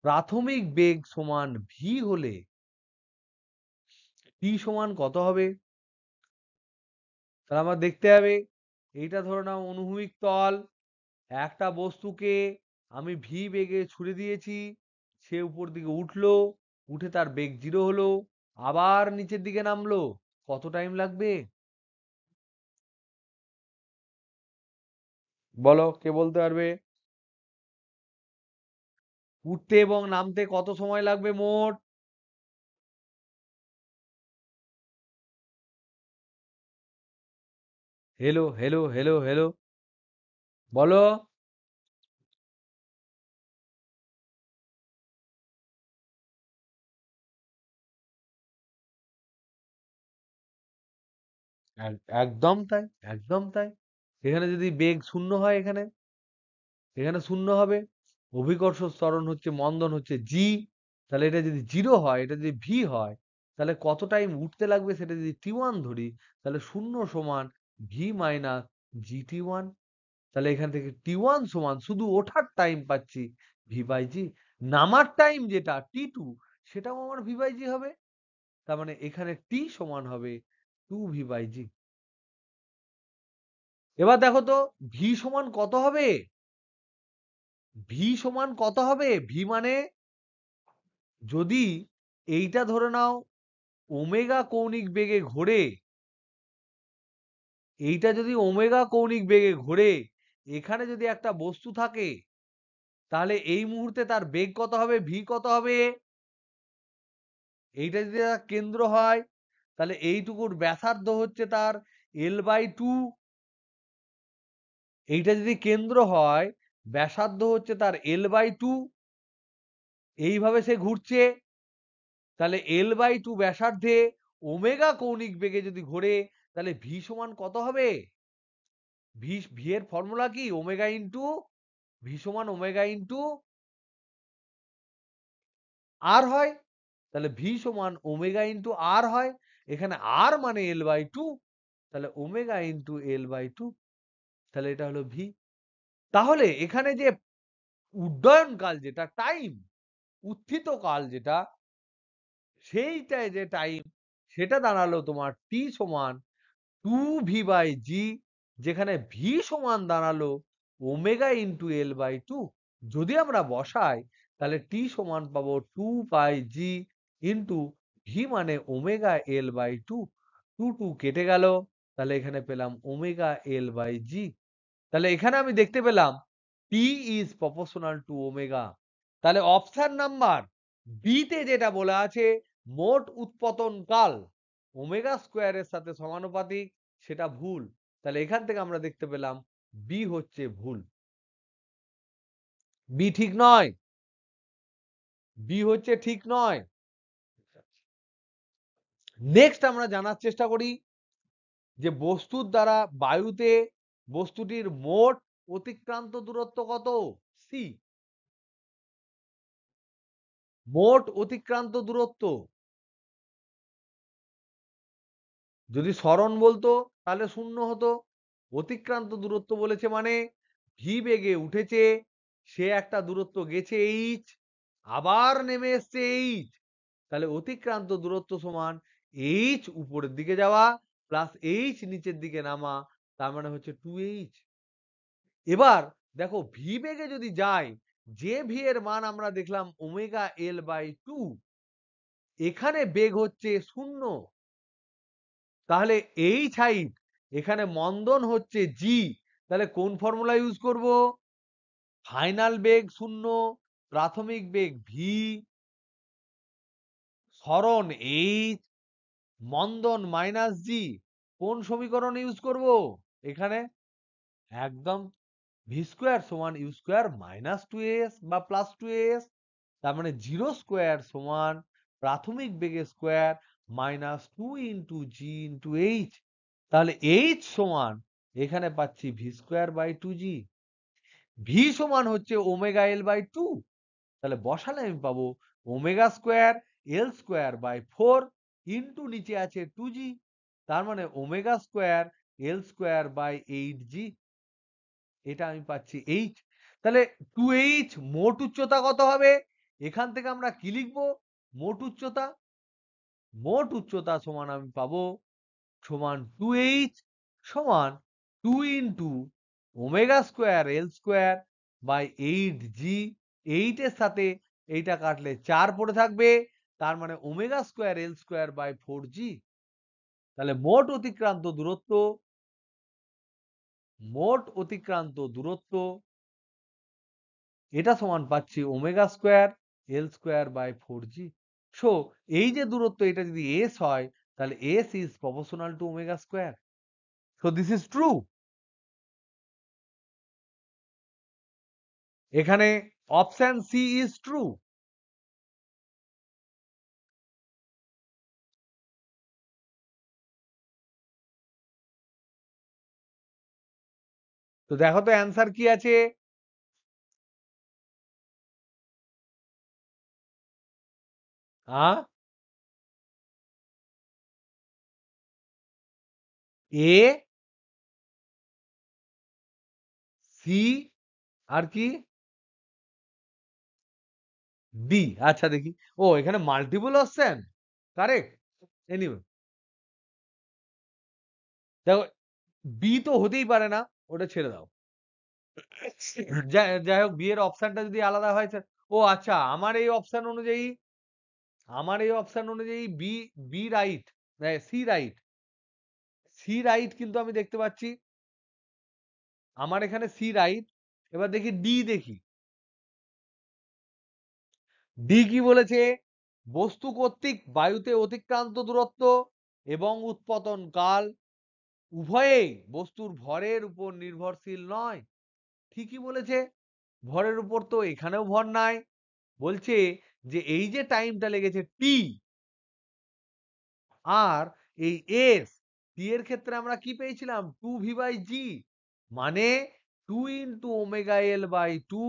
প্রাথমিক বেগ সমান ভি হলে টি সমান কত হবে? তাহলে আমার দেখতে হবে, এইটা ধরে নাও অনুভূমিক তল, একটা বস্তুকে আমি ভি বেগে ছুড়ে দিয়েছি, সে উপর দিকে উঠলো, উঠে তার বেগ 0 হলো, আবার নিচের দিকে নামলো, কত টাইম লাগবে? বলো, কে বলতে পারবে? উঠতে এবং নামতে কত সময় লাগবে মোট? হেলো হেলো হেলো হেলো, বলো। একদম তাই, একদম তাই। এখানে যদি বেগ শূন্য হয়, এখানে এখানে শূন্য হবে। অভিকর্ষ ত্বরণ হচ্ছে, মন্দন হচ্ছে জি। তাহলে এটা যদি 0 হয়, এটা যদি ভি হয়, তাহলে কত টাইম উঠতে লাগবে সেটা যদি টি1 ধরি, তাহলে শূন্য সমান ভি মাইনাস জি টি1। তাহলে এখান থেকে টি1 সমান শুধু ওঠার টাইম পাচ্ছি ভি বাই জি, নামার টাইম যেটা টি2 সেটাও আমার ভি বাই জি হবে। তার মানে এখানে টি সমান হবে 2 ভি বাই জি। এবার দেখো তো ভি সমান কত হবে? ভি সমান কত হবে? ভি মানে, যদি এইটা ধরে নাও ওমেগা কৌণিক বেগে ঘোরে, এইটা যদি ওমেগা কৌণিক বেগে ঘোরে, এখানে যদি একটা বস্তু থাকে, তাহলে এই মুহূর্তে তার বেগ কত হবে? ভি কত হবে? এইটা যদি তার কেন্দ্র হয়, তাহলে এইটুকুর ব্যাসার্ধ হচ্ছে তার L/2। এইটা যদি কেন্দ্র হয়, ব্যাসার্ধ হচ্ছে তার L/2। এইভাবে সে ঘুরছে, তাহলে L/2 ব্যাসার্ধে ওমেগা কৌণিক বেগে যদি ঘোরে, তাহলে ভি সমান কত হবে? ভি এর ফর্মুলা কি? ওমেগা ইন্টু ভি সমান ওমেগা ইন্টু আর হয়। তাহলে ভি সমান ওমেগা ইন্টু আর হয়। এখানে আর মানে L/2, তাহলে ওমেগা ইন্টু L/2। তাহলে এটা হলো ভি। তাহলে এখানে যে উড্ডয়ন কাল, যেটা টাইম, উত্থিত কাল যেটা, সেইটায় যে টাইম, সেটা দাঁড়ালো তোমার টি সমান 2v/g, যেখানে ভি সমান দাঁড়ালো ওমেগা ইন্টু L/2। যদি আমরা বসাই, তাহলে টি সমান পাবো 2πg ইন্টু ভি মানে ওমেগা L/2। 2 কেটে গেল, তাহলে এখানে পেলাম ওমেগা L/g। তাহলে এখানে আমি দেখতে পেলাম টি ইজ প্রপোর্শনাল টু ওমেগা। তাহলে অপশন নাম্বার বি তে যেটা বলা আছে, মোট উৎপতন কাল ওমেগা স্কোয়ারের সাথে সমানুপাতিক, সেটা ভুল। তাহলে এখান থেকে আমরা দেখতে পেলাম বি হচ্ছে ভুল, বি ঠিক নয়, বি হচ্ছে ঠিক নয়। নেক্সট আমরা জানার চেষ্টা করি যে বস্তুর দ্বারা বায়ুতে বস্তুটির মোট অতিক্রান্ত দূরত্ব কত? সি। মোট অতিক্রান্ত দূরত্ব যদি সরণ বলতো, তাহলে শূন্য হতো। অতিক্রান্ত দূরত্ব বলেছে মানে ভি বেগে উঠেছে, সে একটা দূরত্ব গেছে এইচ, আবার নেমে এসছে এইচ, তাহলে অতিক্রান্ত দূরত্ব সমান এইচ উপরের দিকে যাওয়া প্লাস এইচ নিচের দিকে নামা, তার মানে হচ্ছে 2h। এবার দেখো ভি বেগে যদি যাই, যে ভি এর মান আমরা দেখলাম ওমেগা L/2, এখানে বেগ হচ্ছে 0, তাহলে এইচ হাইট, এখানে মন্দন হচ্ছে জি, তাহলে কোন ফর্মুলা ইউজ করব? ফাইনাল বেগ 0, প্রাথমিক বেগ ভি, সরণ এইচ, মন্দন মাইনাস জি। কোন সমীকরণ ইউজ করব এখানে? একদম ভি স্কোয়ার সমান ইউ স্কোয়ার মাইনাস 2as বা প্লাস 2as। তার মানে 0 স্কোয়ার সমান প্রাথমিক বেগের স্কোয়ার মাইনাস 2 × g × h। তাহলে h সমান এখানে পাচ্ছি v²/2g। ভি সমান হচ্ছে ওমেগা L/2, তাহলে বসালে আমি পাবো ওমেগা স্কোয়ার L² /4 ইন্টু নিচে আছে 2g। তার মানে omega square L square by 8g, এটা আমি পাচ্ছি h। তাহলে 2h মোট উচ্চতা কত হবে? এখান থেকে আমরা কি লিখবো? মোট উচ্চতা, মোট উচ্চতা সমান আমি পাবো সমান 2h সমান 2 into omega square L square by 8g। 8 এর সাথে এইটা কাটলে 4 পড়ে থাকবে, তার মানে omega square L square by 4g। তাহলে মোট অতিক্রান্ত দূরত্ব এটা সমান পাচ্ছি omega square L square by 4g। So এই যে দূরত্ব এটা যদি s হয়, তাহলে s is proportional to omega square. So this is true. এখানে অপশন সি ইজ ট্রু। তো দেখো তো অ্যান্সার কি আছে। এ, সি, আর কি ডি। আচ্ছা দেখি, ও এখানে মাল্টিপল অপশন, কারেক্ট। এনিওয়ে দেখো, বি তো হতেই পারে না, ওটা ছেড়ে দাও। যাই হোক, বি এর অপশনটা যদি আলাদা হয় ও আচ্ছা, আমার এই অপশন অনুযায়ী B, B right, C right, C right কিন্তু আমি দেখতে পাচ্ছি। আমার এখানে সি রাইট। এবার দেখি ডি, দেখি ডি কি বলেছে। বস্তু কর্তৃক বায়ুতে অতিক্রান্ত দূরত্ব এবং উৎপতন কাল উভয়েই বস্তুর ভরের উপর নির্ভরশীল নয়। ঠিকই বলেছে, ভরের উপর তো এখানেও ভর নাই। বলছে যে এই যে টাইমটা লেগেছে টি, আর এই এস, টি এর ক্ষেত্রে আমরা কি পেয়েছিলাম 2v/g, মানে 2 into omega L by 2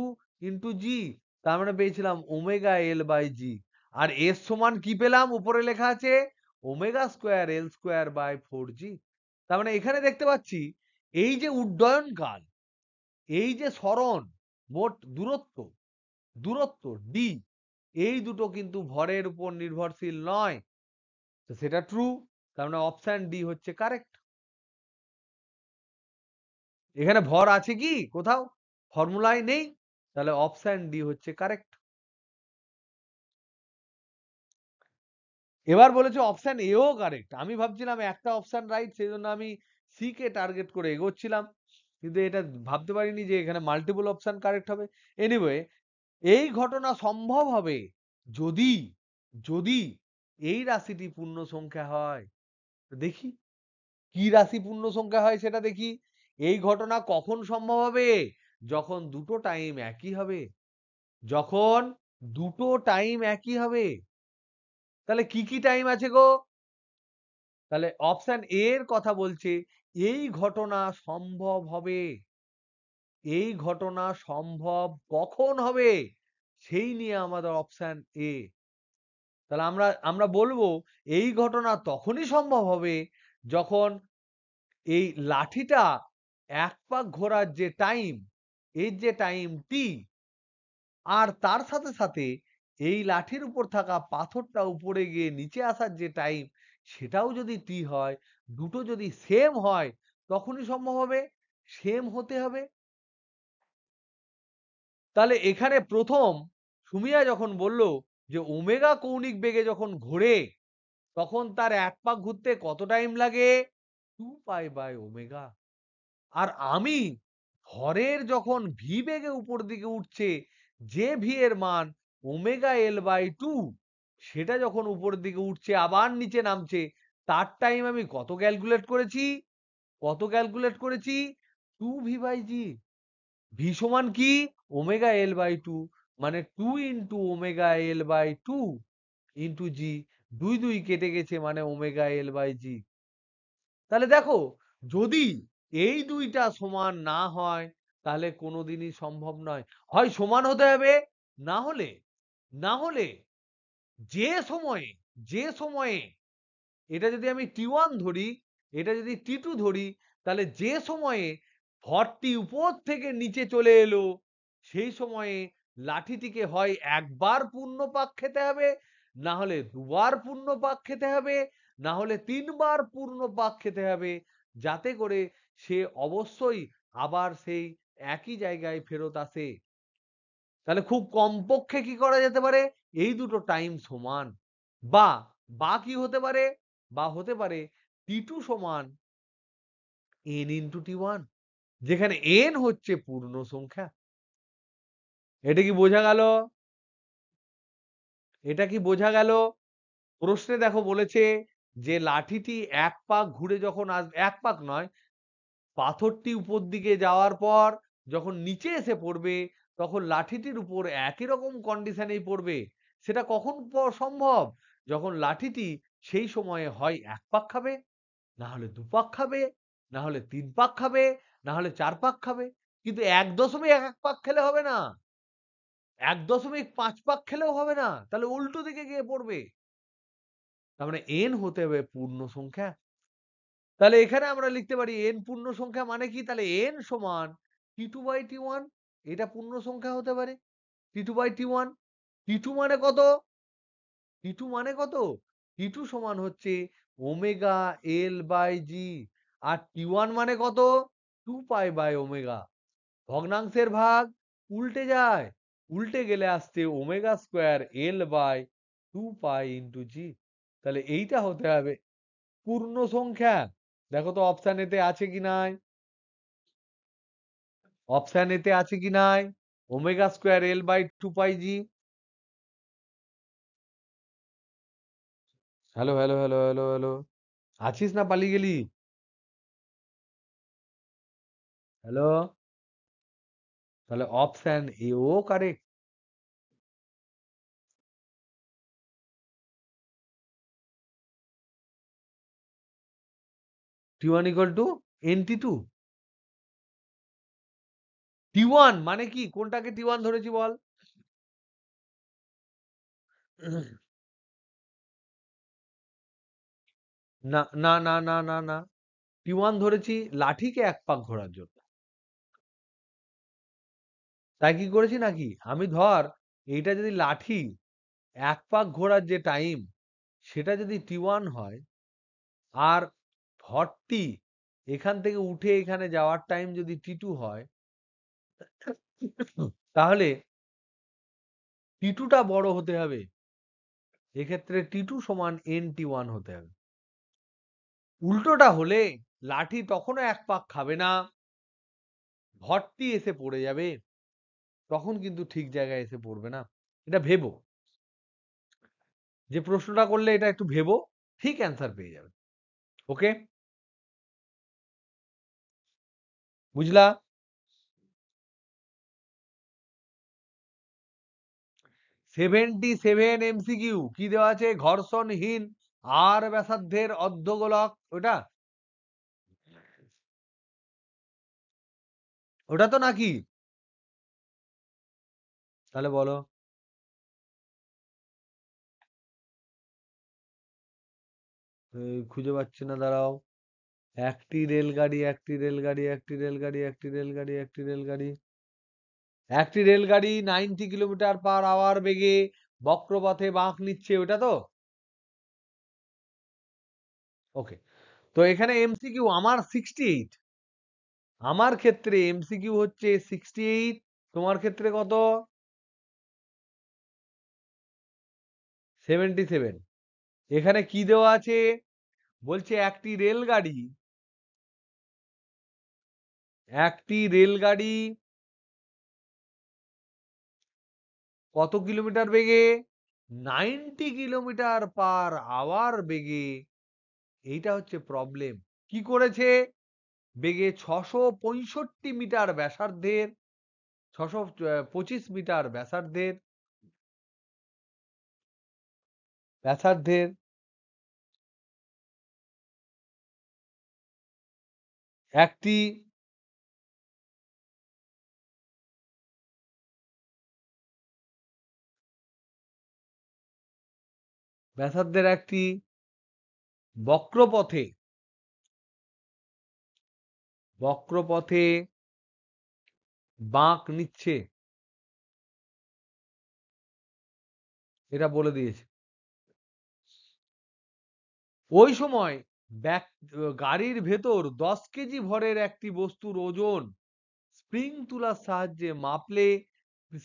into G, তার মানে পেয়েছিলাম ওমেগা এল বাই জি। আর এস সমান কি পেলাম, উপরে লেখা আছে omega square L square by 4g। তার মানে এখানে দেখতে পাচ্ছি এই যে উড্ডয়ন কাল, এই যে সরণ, মোট দূরত্ব, দূরত্ব ডি, এই দুটো কিন্তু ভরের উপর নির্ভরশীল নয়। তো সেটা ট্রু, তার মানে অপশন ডি হচ্ছে কারেক্ট। এখানে ভর আছে কি কোথাও? ফর্মুলায় নেই, তাহলে অপশন ডি হচ্ছে কারেক্ট। এবার বলেছে অপশন এও কারেক্ট। আমি ভাবছিলাম একটা অপশন রাইট, সেই জন্য আমি সি কে টার্গেট করে এগোচ্ছিলাম, কিন্তু এটা ভাবতে পারিনি যে এখানে মাল্টিপল অপশন কারেক্ট হবে। এনিওয়ে, এই ঘটনা সম্ভব হবে যদি, যদি এই রাশিটি পূর্ণ সংখ্যা হয়। তো দেখি কি রাশি পূর্ণ সংখ্যা হয় সেটা দেখি। এই ঘটনা কখন সম্ভব হবে? যখন দুটো টাইম একই হবে, যখন দুটো টাইম একই হবে। তাহলে কি কি টাইম আছে গো? তাহলে অপশন এ এর কথা বলছে এই ঘটনা সম্ভব হবে। এই ঘটনা সম্ভব কখন হবে সেই নিয়ে আমাদের অপশন এ। তাহলে আমরা আমরা বলবো এই ঘটনা তখনই সম্ভব হবে যখন এই লাঠিটা এক পাক ঘোরার যে টাইম, এর যে টাইম টি, আর তার সাথে সাথে এই লাঠির উপর থাকা পাথরটা উপরে গিয়ে নিচে আসার যে টাইম, সেটাও যদি টি হয়, দুটো যদি সেম হয়, তখনই সম্ভব হবে। সেম হতে হবে। তাহলে এখানে প্রথম সুমিয়া যখন বলল যে ওমেগা কৌণিক বেগে যখন ঘোরে, তখন তার এক পাক ঘুরতে কত টাইম লাগে? 2π/ওমেগা। আর আমি ভরের যখন ভি বেগে উপর দিকে উঠছে, যে ভি এর মান ওমেগা এল বাই 2, সেটা যখন উপর দিকে উঠছে আবার নিচে নামছে, তার টাইম আমি কত ক্যালকুলেট করেছি? কত ক্যালকুলেট করেছি? 2v/g। ভি সমান কি? ওমেগা এল বাই 2, মানে 2 into omega L by 2 into G. দুই দুই কেটে গেছে, মানে ওমেগা এল বাই জি। তাহলে দেখো, যদি এই দুইটা সমান না হয়, তাহলে কোনোদিনই সম্ভব নয়। হয় সমান হতে হবে, না হলে, না হলে যে সময়ে, যে সময়ে, এটা যদি আমি টি1 ধরি, এটা যদি T2 ধরি, তাহলে যে সময়ে ভরটি উপর থেকে নিচে চলে এলো, সেই সময়ে লাঠিটিকে হয় একবার পূর্ণ পাক খেতে হবে, না হলে দুবার পূর্ণ পাক খেতে হবে, না হলে তিনবার পূর্ণ পাক খেতে হবে, যাতে করে সে অবশ্যই আবার সেই একই জায়গায় ফেরত আসে। তাহলে খুব কমপক্ষে কি করা যেতে পারে, এই দুটো টাইম সমান, বা বা কি হতে পারে, বা হতে পারে T2 সমান n ইন্টু T1, যেখানে n হচ্ছে পূর্ণ সংখ্যা। এটা কি বোঝা গেল? এটা কি বোঝা গেল? প্রশ্নে দেখো বলেছে যে লাঠিটি এক পাক ঘুরে যখন এক পাক নয়, পাথরটি উপর দিকে যাওয়ার পর যখন নিচে এসে পড়বে, তখন লাঠিটির উপর একই রকম কন্ডিশনেই পড়বে। সেটা কখন সম্ভব? যখন লাঠিটি সেই সময়ে হয় এক পাক খাবে, না হলে দু পাক খাবে, না হলে তিন পাক খাবে, না হলে চার পাক খাবে। কিন্তু ১.১ পাক খেলে হবে না, ১.৫ পাক খেলেও হবে না, তাহলে উল্টো দিকে গিয়ে পড়বে। তার মানে n হতে হবে পূর্ণ সংখ্যা। তাহলে এখানে আমরা লিখতে পারি n পূর্ণ সংখ্যা মানে কি, তাহলে n সমান T2/T1, এটা পূর্ণ সংখ্যা হতে পারে T2/T1। T2 মানে কত? T2 মানে কত? T2 সমান হচ্ছে ওমেগা L বাই জি, আর T1 মানে কত? 2π/ওমেগা। ভগ্নাংশের ভাগ উল্টে যায়, উল্টে গেলে আসছে omega square L by 2π into G. তাহলে এইটা হতে হবে পূর্ণ সংখ্যা। দেখো তো অপশন এতে আছে কি নাই, অপশন এতে আছে কি নাই, ওমেগা স্কোয়ার L বাই 2π জি। Hello hello hello hello hello, আছিস না পালিয়ে গেলি? হ্যালো, তাহলে অপশন এ ও correct. T1 equal to NT2। T1 মানে কি, কোনটাকে T1 ধরেছি বল? না না না না না না, T1 ধরেছি লাঠিকে এক পাক ঘোরার জন্য। তাই কি করেছি নাকি, আমি ধর এইটা যদি লাঠি এক পাক ঘোরার যে টাইম, সেটা যদি T1 হয়, আর ভরটি এখান থেকে উঠে এখানে যাওয়ার টাইম যদি T2 হয়, তাহলে T2 টা বড় হতে হবে। এক্ষেত্রে T2 সমান NT1 হতে হবে। উল্টোটা হলে লাঠি তখনও এক পাক খাবে না, ভরটি এসে পড়ে যাবে, তখন কিন্তু ঠিক জায়গায় এসে পড়বে না। এটা ভেবো, যে প্রশ্নটা করলে এটা একটু ভেবো, ঠিক অ্যান্সার পেয়ে যাবে। ওকে, বুঝলা? 77 এমসিকিউ কি দেওয়া আছে, ঘর্ষণহীন আর ব্যাসার্ধের অর্ধগোলক, ওটা ওটা তো নাকি? তাহলে বলো। খুঁজে পাচ্ছি না, দাঁড়াও। একটি রেলগাড়ি, একটি রেলগাড়ি, একটি রেলগাড়ি, একটি রেলগাড়ি, একটি রেলগাড়ি, একটি রেলগাড়ি 90 কিলোমিটার/আওয়ার বেগে বক্রপথে বাঁক নিচ্ছে, ওটা তো? ওকে, তো এখানে এমসিকিউ আমার 68, আমার ক্ষেত্রে এমসিকিউ হচ্ছে 68, তোমার ক্ষেত্রে কত? 77। এখানে কি দেওয়া আছে, বলছে একটি রেলগাড়ি কত কিলোমিটার বেগে, 90 কিলোমিটার/আওয়ার বেগে, এইটা হচ্ছে প্রবলেম। কি করেছে, বেগে 665 মিটার ব্যাসার্ধের, 625 মিটার ব্যাসার্ধের, ব্যাসার্ধের একটি ব্যাসার্ধের একটি বক্রপথে বক্রপথে বাঁক নিচ্ছে, এটা বলে দিয়েছে। ওই সময় গাড়ির ভেতর 10 কেজি ভরের একটি বস্তুর ওজন স্প্রিং তুলার সাহায্যে মাপলে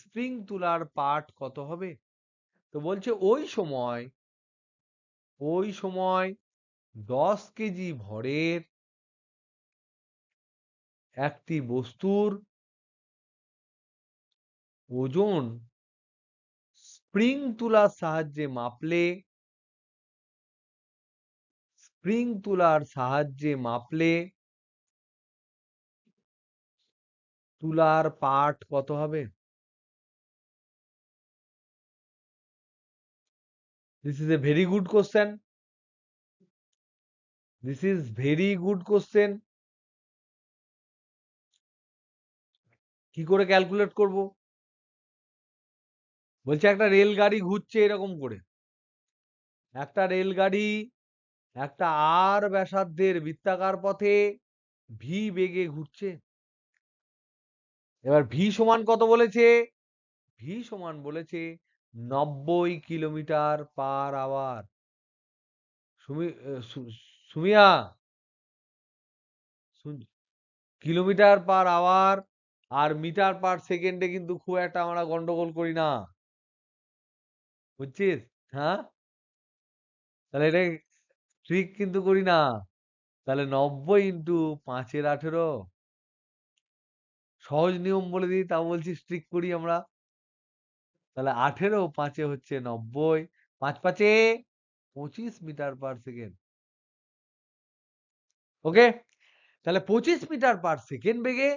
স্প্রিং তুলার পাঠ কত হবে? তো বলছে ওই সময় 10 কেজি ভরের একটি বস্তুর ওজন স্প্রিং তুলার সাহায্যে মাপলে তুলার পাঠ কত হবে? This is a very good question. This is very good question. কি করে ক্যালকুলেট করব? বলছে একটা রেলগাড়ি ঘুরছে এরকম করে। একটা রেলগাড়ি একটা আর ব্যাসার্ধের বৃত্তাকার পথে ভি বেগে ঘুরছে। এবার ভি সমান কত বলেছে? ভি সমান বলেছে 90 kilometer per hour. Sumiya, kilometer per hour আর মিটার পার সেকেন্ডে কিন্তু খুব একটা আমরা গন্ডগোল করি না, বুঝছিস? হ্যাঁ, তাহলে এটা ট্রিক কিন্তু করি না। তাহলে 90 ইন্টু 5-18, সহজ নিয়ম বলে দিই, তাও বলছিস ট্রিক করি আমরা। তাহলে 18, 5 হচ্ছে 90, 5 5 25 মিটার পার সেকেন্ড। ওকে, তাহলে 25 মিটার পার সেকেন্ড বেগে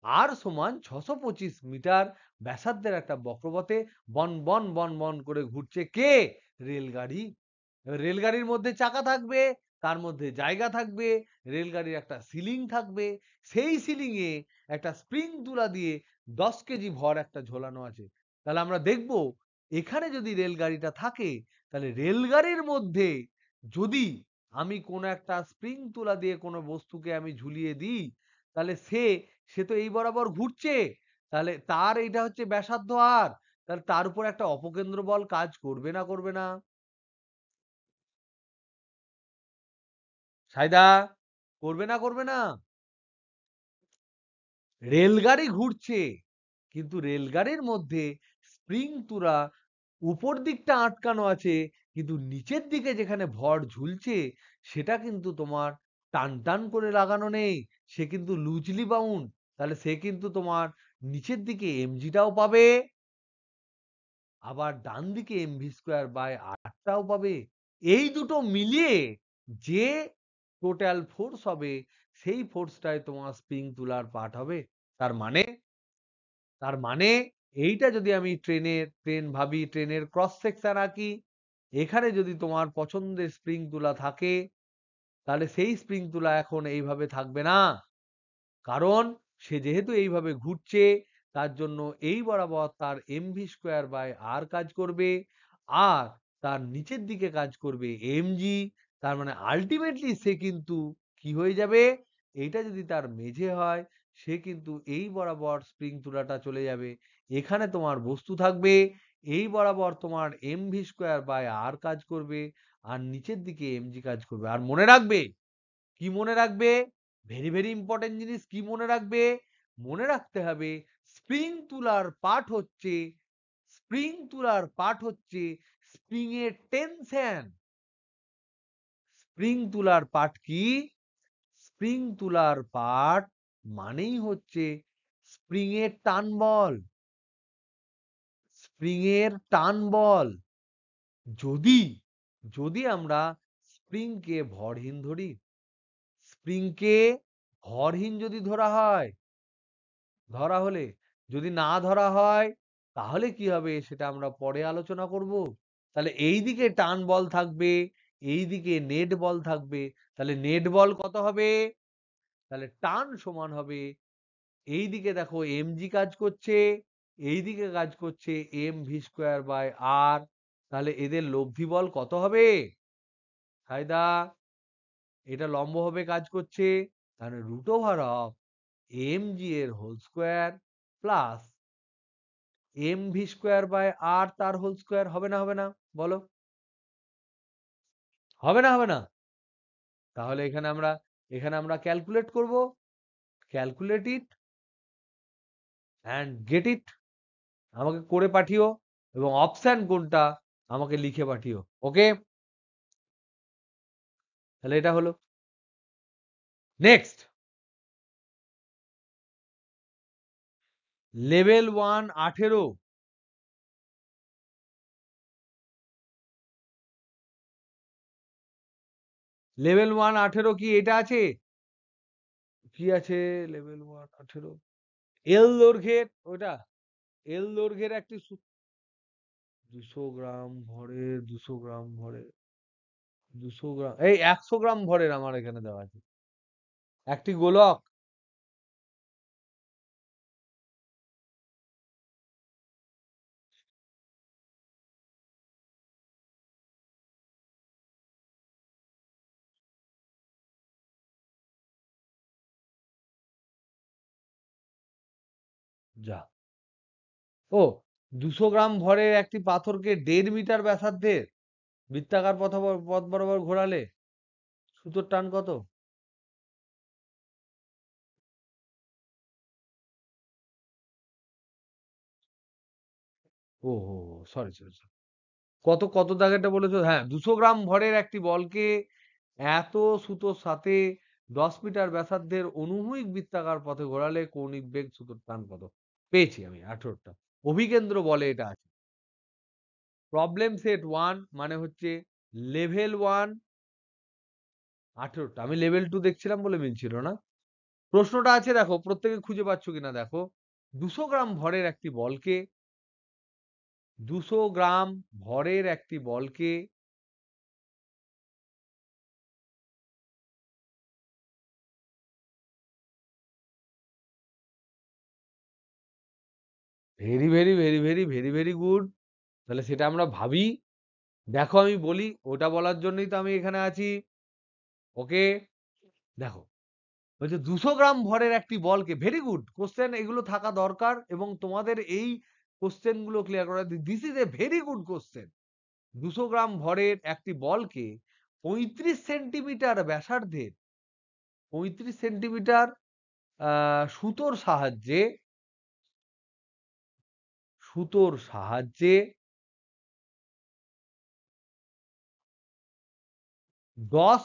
আর সমান 625 মিটার ব্যাসার্ধের একটা বক্রপথে বন বন বন বন করে ঘুরছে কে? রেলগাড়ি। এবার রেলগাড়ির মধ্যে চাকা থাকবে, তার মধ্যে জায়গা থাকবে, রেলগাড়ির একটা সিলিং থাকবে, সেই সিলিং এ একটা স্প্রিং তুলা দিয়ে 10 কেজি ভর একটা ঝোলানো আছে। তাহলে আমরা দেখব এখানে যদি রেলগাড়িটা থাকে, তাহলে রেলগাড়ির মধ্যে যদি আমি কোনো একটা স্প্রিং তুলা দিয়ে কোনো বস্তুকে আমি ঝুলিয়ে দিই, তাহলে সে তো এই বরাবর ঘুরছে, তাহলে তার এটা হচ্ছে ব্যাসার্ধ আর, তাহলে তার উপর একটা অপকেন্দ্র বল কাজ করবে না করবে না? সাইদা, করবে না করবে না? রেলগাড়ি ঘুরছে, কিন্তু রেলগাড়ির মধ্যে স্প্রিং তুলা উপর দিকটা আটকানো আছে, কিন্তু নিচের দিকে যেখানে ভর ঝুলছে সেটা কিন্তু তোমার টান টান করে লাগানো নেই, সে কিন্তু লুজলি বাউন্ড। তাহলে সে কিন্তু তোমার নিচের দিকে এমজিটাও পাবে, আবার ডান দিকে এমভি স্কোয়ার বাই আরটাও পাবে। এই দুটো মিলিয়ে যে টোটাল ফোর্স হবে, সেই ফোর্সটাই তোমার স্প্রিং তুলার পার্ট হবে। তার মানে তার মানে এইটা যদি আমি ট্রেন ভাবি, ট্রেনের ক্রস সেকশন আঁকি, এখানে যদি তোমার পছন্দের স্প্রিং তুলা থাকে, তাহলে সেই স্প্রিং তুলা এখন এইভাবে থাকবে না, কারণ সে যেহেতু এইভাবে ঘুরছে, তার জন্য এই বরাবর তার এমভি স্কোয়ার বাই আর কাজ করবে, আর তার নিচের দিকে কাজ করবে এমজি। তার মানে আলটিমেটলি সে কিন্তু কি হয়ে যাবে? এইটা যদি তার মেঝে হয়, সে কিন্তু এই বরাবর স্প্রিং তুলাটা চলে যাবে, এখানে তোমার বস্তু থাকবে, এই বরাবর তোমার এমভি স্কোয়ার বাই আর কাজ করবে, আর নিচের দিকে এমজি কাজ করবে। আর মনে রাখবে, কি মনে রাখবে? ভেরি ভেরি ইম্পর্টেন্ট জিনিস, কি মনে রাখবে? মনে রাখতে হবে স্প্রিং তুলার পাঠ হচ্ছে স্প্রিং এর টেনশন। স্প্রিং তুলার পাঠ কি? স্প্রিং তুলার পাঠ মানেই হচ্ছে স্প্রিং এর টান বল। স্প্রিং এর টান বল। যদি যদি আমরা স্প্রিং কে ভরহীন ধরি, স্প্রিং কে ভরহীন যদি ধরা হলে, যদি না ধরা হয়, তাহলে কি হবে সেটা আমরা পরে আলোচনা করব। তাহলে এই দিকে টান বল থাকবে, এই দিকে নেট বল থাকবে। তাহলে নেট বল কত হবে? তাহলে টান সমান হবে, এই দিকে দেখো এমজি কাজ করছে, এই দিকে কাজ করছে এম ভি স্কোয়ার বাই আর। তাহলে এদের লব্ধি বল কত হবে? ফায়দা, এটা লম্ব হবে কাজ করছে, তাহলে √OF mg এর whole square plus mv square by r তার হোল স্কোয়ার। হবে না হবে না বলো? হবে না হবে না? তাহলে এখানে আমরা ক্যালকুলেট করব। Calculate it and get it. আমাকে করে পাঠিও এবং অপশন কোনটা আমাকে লিখে পাঠিও। ওকে, তাহলে এটা হলো। Next, level 1 18। লেভেল 1 18 কি এটা আছে? কি আছে লেভেল 1 18? এল দৈর্ঘ্যের ওটা, এল দৈর্ঘ্যের একটি 200 গ্রাম ভরের, 200 গ্রাম ভরের, 200 গ্রাম, এই 100 গ্রাম ভরের আমার এখানে দেওয়া আছে একটি গোলক। যা, ও, 200 গ্রাম ভরের একটি পাথরকে 1.5 মিটার ব্যাসার্ধের বৃত্তাকার পথ বরাবর ঘোরালে সুতোর টান কত? ও হো, সরি সরি সরি, কত কত দাগেরটা বলেছো? হ্যাঁ, 200 গ্রাম ভরের একটি বলকে এত সুতোর সাথে 10 মিটার ব্যাসার্ধের অনুভূমিক বৃত্তাকার পথে ঘোরালে কৌণিক বেগ সুতোর টান কত? পেয়েছি আমি 18টা। অভিকেন্দ্র বলে এটা আছে। প্রবলেম সেট 1 মানে হচ্ছে লেভেল 1 18টা। আমি লেভেল 2 দেখছিলাম বলে মিলছিল না। প্রশ্নটা আছে দেখো, প্রত্যেকে খুঁজে পাচ্ছ কিনা দেখো। 200 গ্রাম ভরের একটি বলকে, 200 গ্রাম ভরের একটি বলকে very very very very very very good. তাহলে সেটা আমরা ভাবি। দেখো আমি বলি, ওটা বলার জন্যই তো আমি এখানে আছি। ওকে, দেখো, বলছে 200 গ্রাম ভরের একটি বলকে, ভেরি গুড কোশ্চেন, এগুলো থাকা দরকার এবং তোমাদের এই কোশ্চেন গুলো ক্লিয়ার করা, this is a very good question. 200 গ্রাম ভরের একটি বলকে 35 সেন্টিমিটার ব্যাসার্ধের, 35 সেন্টিমিটার সুতোর সাহায্যে, সুতোর সাহায্যে 10,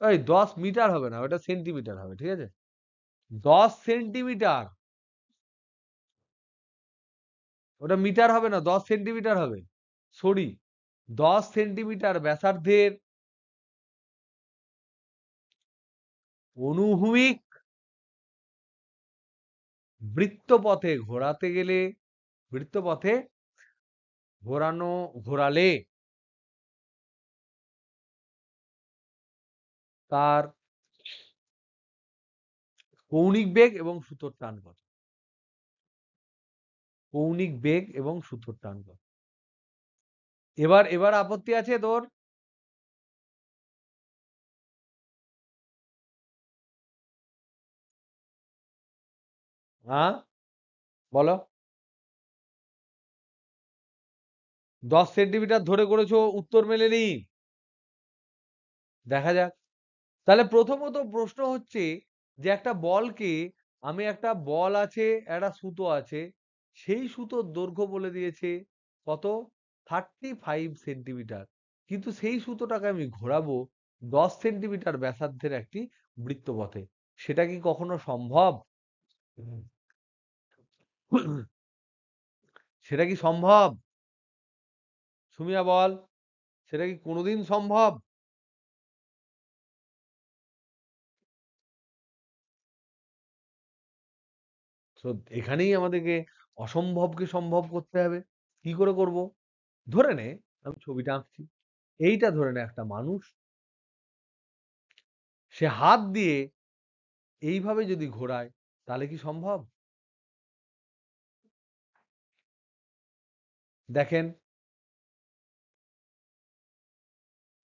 এই 10 মিটার হবে না, ওটা সেন্টিমিটার হবে, ঠিক আছে? 10 সেন্টিমিটার, ওটা মিটার হবে না, 10 সেন্টিমিটার হবে। সরি, 10 সেন্টিমিটার ব্যাসার্ধের অনুভূমিক বৃত্তপথে ঘোরাতে গেলে, বৃত্তপথে ঘোরালে তার কৌণিক বেগ এবং সুতোর টান কত? কৌণিক বেগ এবং সুতোর টান কত? এবার এবার আপত্তি আছে তোর? হ্যাঁ, বলো। 10 সেন্টিমিটার ধরে করেছো, উত্তর মেলেনি। দেখা যাক। তাহলে প্রথমত প্রশ্ন হচ্ছে যে একটা বলকে, আমি একটা বল আছে, একটা সুতো আছে, সেই সুতোর দৈর্ঘ্য বলে দিয়েছে কত? 35 সেন্টিমিটার। কিন্তু সেই সুতোটাকে আমি ঘোরাবো 10 সেন্টিমিটার ব্যাসার্ধের একটি বৃত্তপথে। সেটা কি কখনো সম্ভব? সেটা কি সম্ভব? সুমিয়া বল, সেটা কি কোনোদিন সম্ভব? তো এখানেই আমাদেরকে অসম্ভবকে সম্ভব করতে হবে। কি করে করব? ধরে নে, আমি ছবিটা আঁকছি। এইটা ধরে নে একটা মানুষ, সে হাত দিয়ে এইভাবে যদি ঘোরায় তাহলে কি সম্ভব? দেখেন,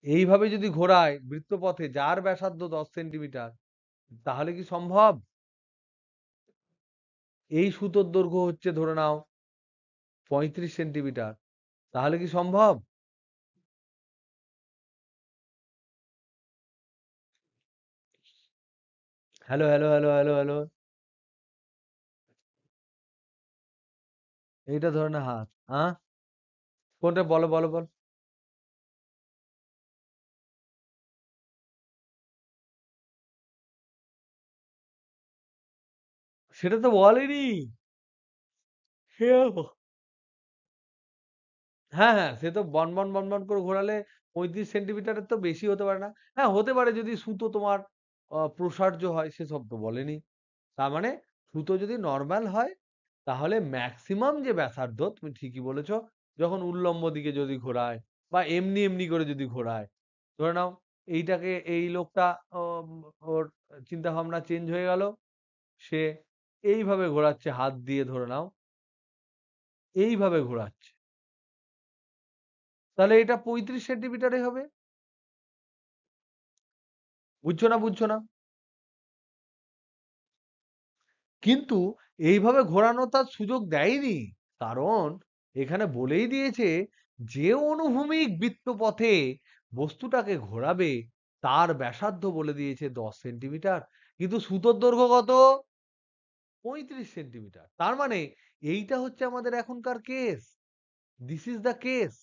এইভাবে যদি ঘোরায় বৃত্তপথে যার ব্যাসার্ধ 10 সেন্টিমিটার, তাহলে কি সম্ভব? এই সুতোর দৈর্ঘ্য হচ্ছে ধরে নাও 35 সেন্টিমিটার, তাহলে কি সম্ভব? Hello, hello, hello, hello, hello. এইটা ধরে না হাত। কোনটা বলো, বলো, বলো। সেটা তো বলেনি। হ্যাঁ, হ্যাঁ, সে তো বন করে ঘোরালে 35 সেন্টিমিটারের তো বেশি হতে পারে না। হ্যাঁ, হতে পারে যদি সুতো তোমার প্রসার্য হয়, সেসব তো বলেনি। তার মানে সুতো যদি নরমাল হয়, তাহলে ম্যাক্সিমাম যে ব্যাসার্ধ, তুমি ঠিকই বলেছ, যখন উল্লম্ব দিকে যদি ঘোরায় বা এমনি এমনি করে যদি ঘোরায়, ধরে নাও এইটাকে, এই লোকটা ওর চিন্তা ভাবনা চেঞ্জ হয়ে গেল, সে এইভাবে ঘোরাচ্ছে হাত দিয়ে, ধরে নাও এইভাবে ঘোরাচ্ছে, তাহলে এটা 35 সেন্টিমিটারে হবে। বুঝছো না, বুঝছো না? কিন্তু এইভাবে ঘোরানো তার সুযোগ দেয়নি, কারণ এখানে বলেই দিয়েছে যে অনুভূমিক বৃত্তপথে বস্তুটাকে ঘোরাবে তার ব্যাসার্ধ বলে দিয়েছে 10 সেন্টিমিটার, কিন্তু সুতোর দৈর্ঘ্য কত? 35 সেন্টিমিটার। তার মানে এইটা হচ্ছে আমাদের এখনকার case. This is the case.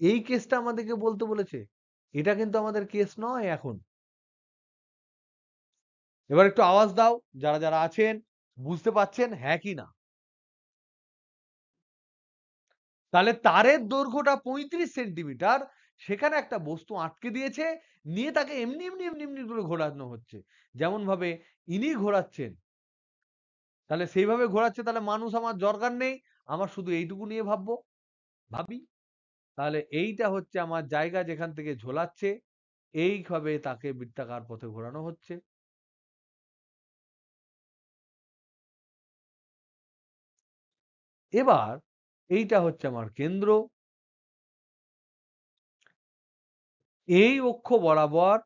এই কেসটা আমাদেরকে বলতে বলেছে। এটা কিন্তু আমাদের কেস নয় এখন। এবার একটু আওয়াজ দাও, যারা যারা আছেন, বুঝতে পাচ্ছেন হ্যাঁ কি না? তাহলে তারের দৈর্ঘ্যটা 35 সেন্টিমিটার, সেখানে একটা বস্তু আটকে দিয়েছে, নিয়ে তাকে এমনি এমনি এমনি এমনি করে ঘোরানো হচ্ছে, যেমন ভাবে ইনি ঘোরাচ্ছেন। তাহলে সেইভাবে ঘোরাচ্ছে, তাহলে মানুষ আমার দরকার নেই, আমার শুধু এইটুকু নিয়ে ভাববো, ভাবি। তাহলে এইটা হচ্ছে আমার জায়গা, যেখান থেকে ঝোলাচ্ছে, এইভাবে তাকে বৃত্তাকার পথে ঘোরানো হচ্ছে। এবার এইটা হচ্ছে আমার কেন্দ্র, এই অক্ষ বরাবর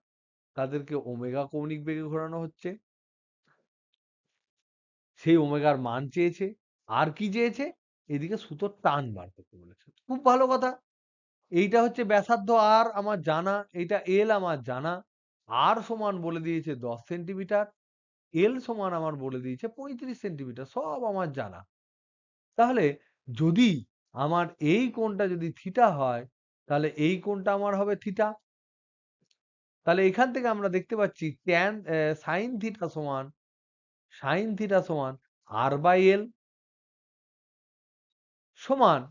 তাদেরকে ওমেগা কৌণিক বেগে ঘোরানো হচ্ছে। সেই ওমেগার মান চেয়েছে। আর কি চেয়েছে? এদিকে সুতোর টান বার করতে বলেছে। খুব ভালো কথা। এইটা হচ্ছে ব্যাসার্ধ আর আমার জানা, এইটা এল আমার জানা। আর সমান বলে দিয়েছে 10 সেন্টিমিটার, এল সমান আমার বলে দিয়েছে 35 সেন্টিমিটার, সব আমার জানা। তাহলে যদি আমার এই কোণটা যদি থিটা হয়, তাহলে এই কোণটা আমার হবে থিটা। তাহলে এখান থেকে আমরা দেখতে পাচ্ছি ট্যান সাইন থিটা সমান, সাইন থিটা সমান আর বাই এল, সমান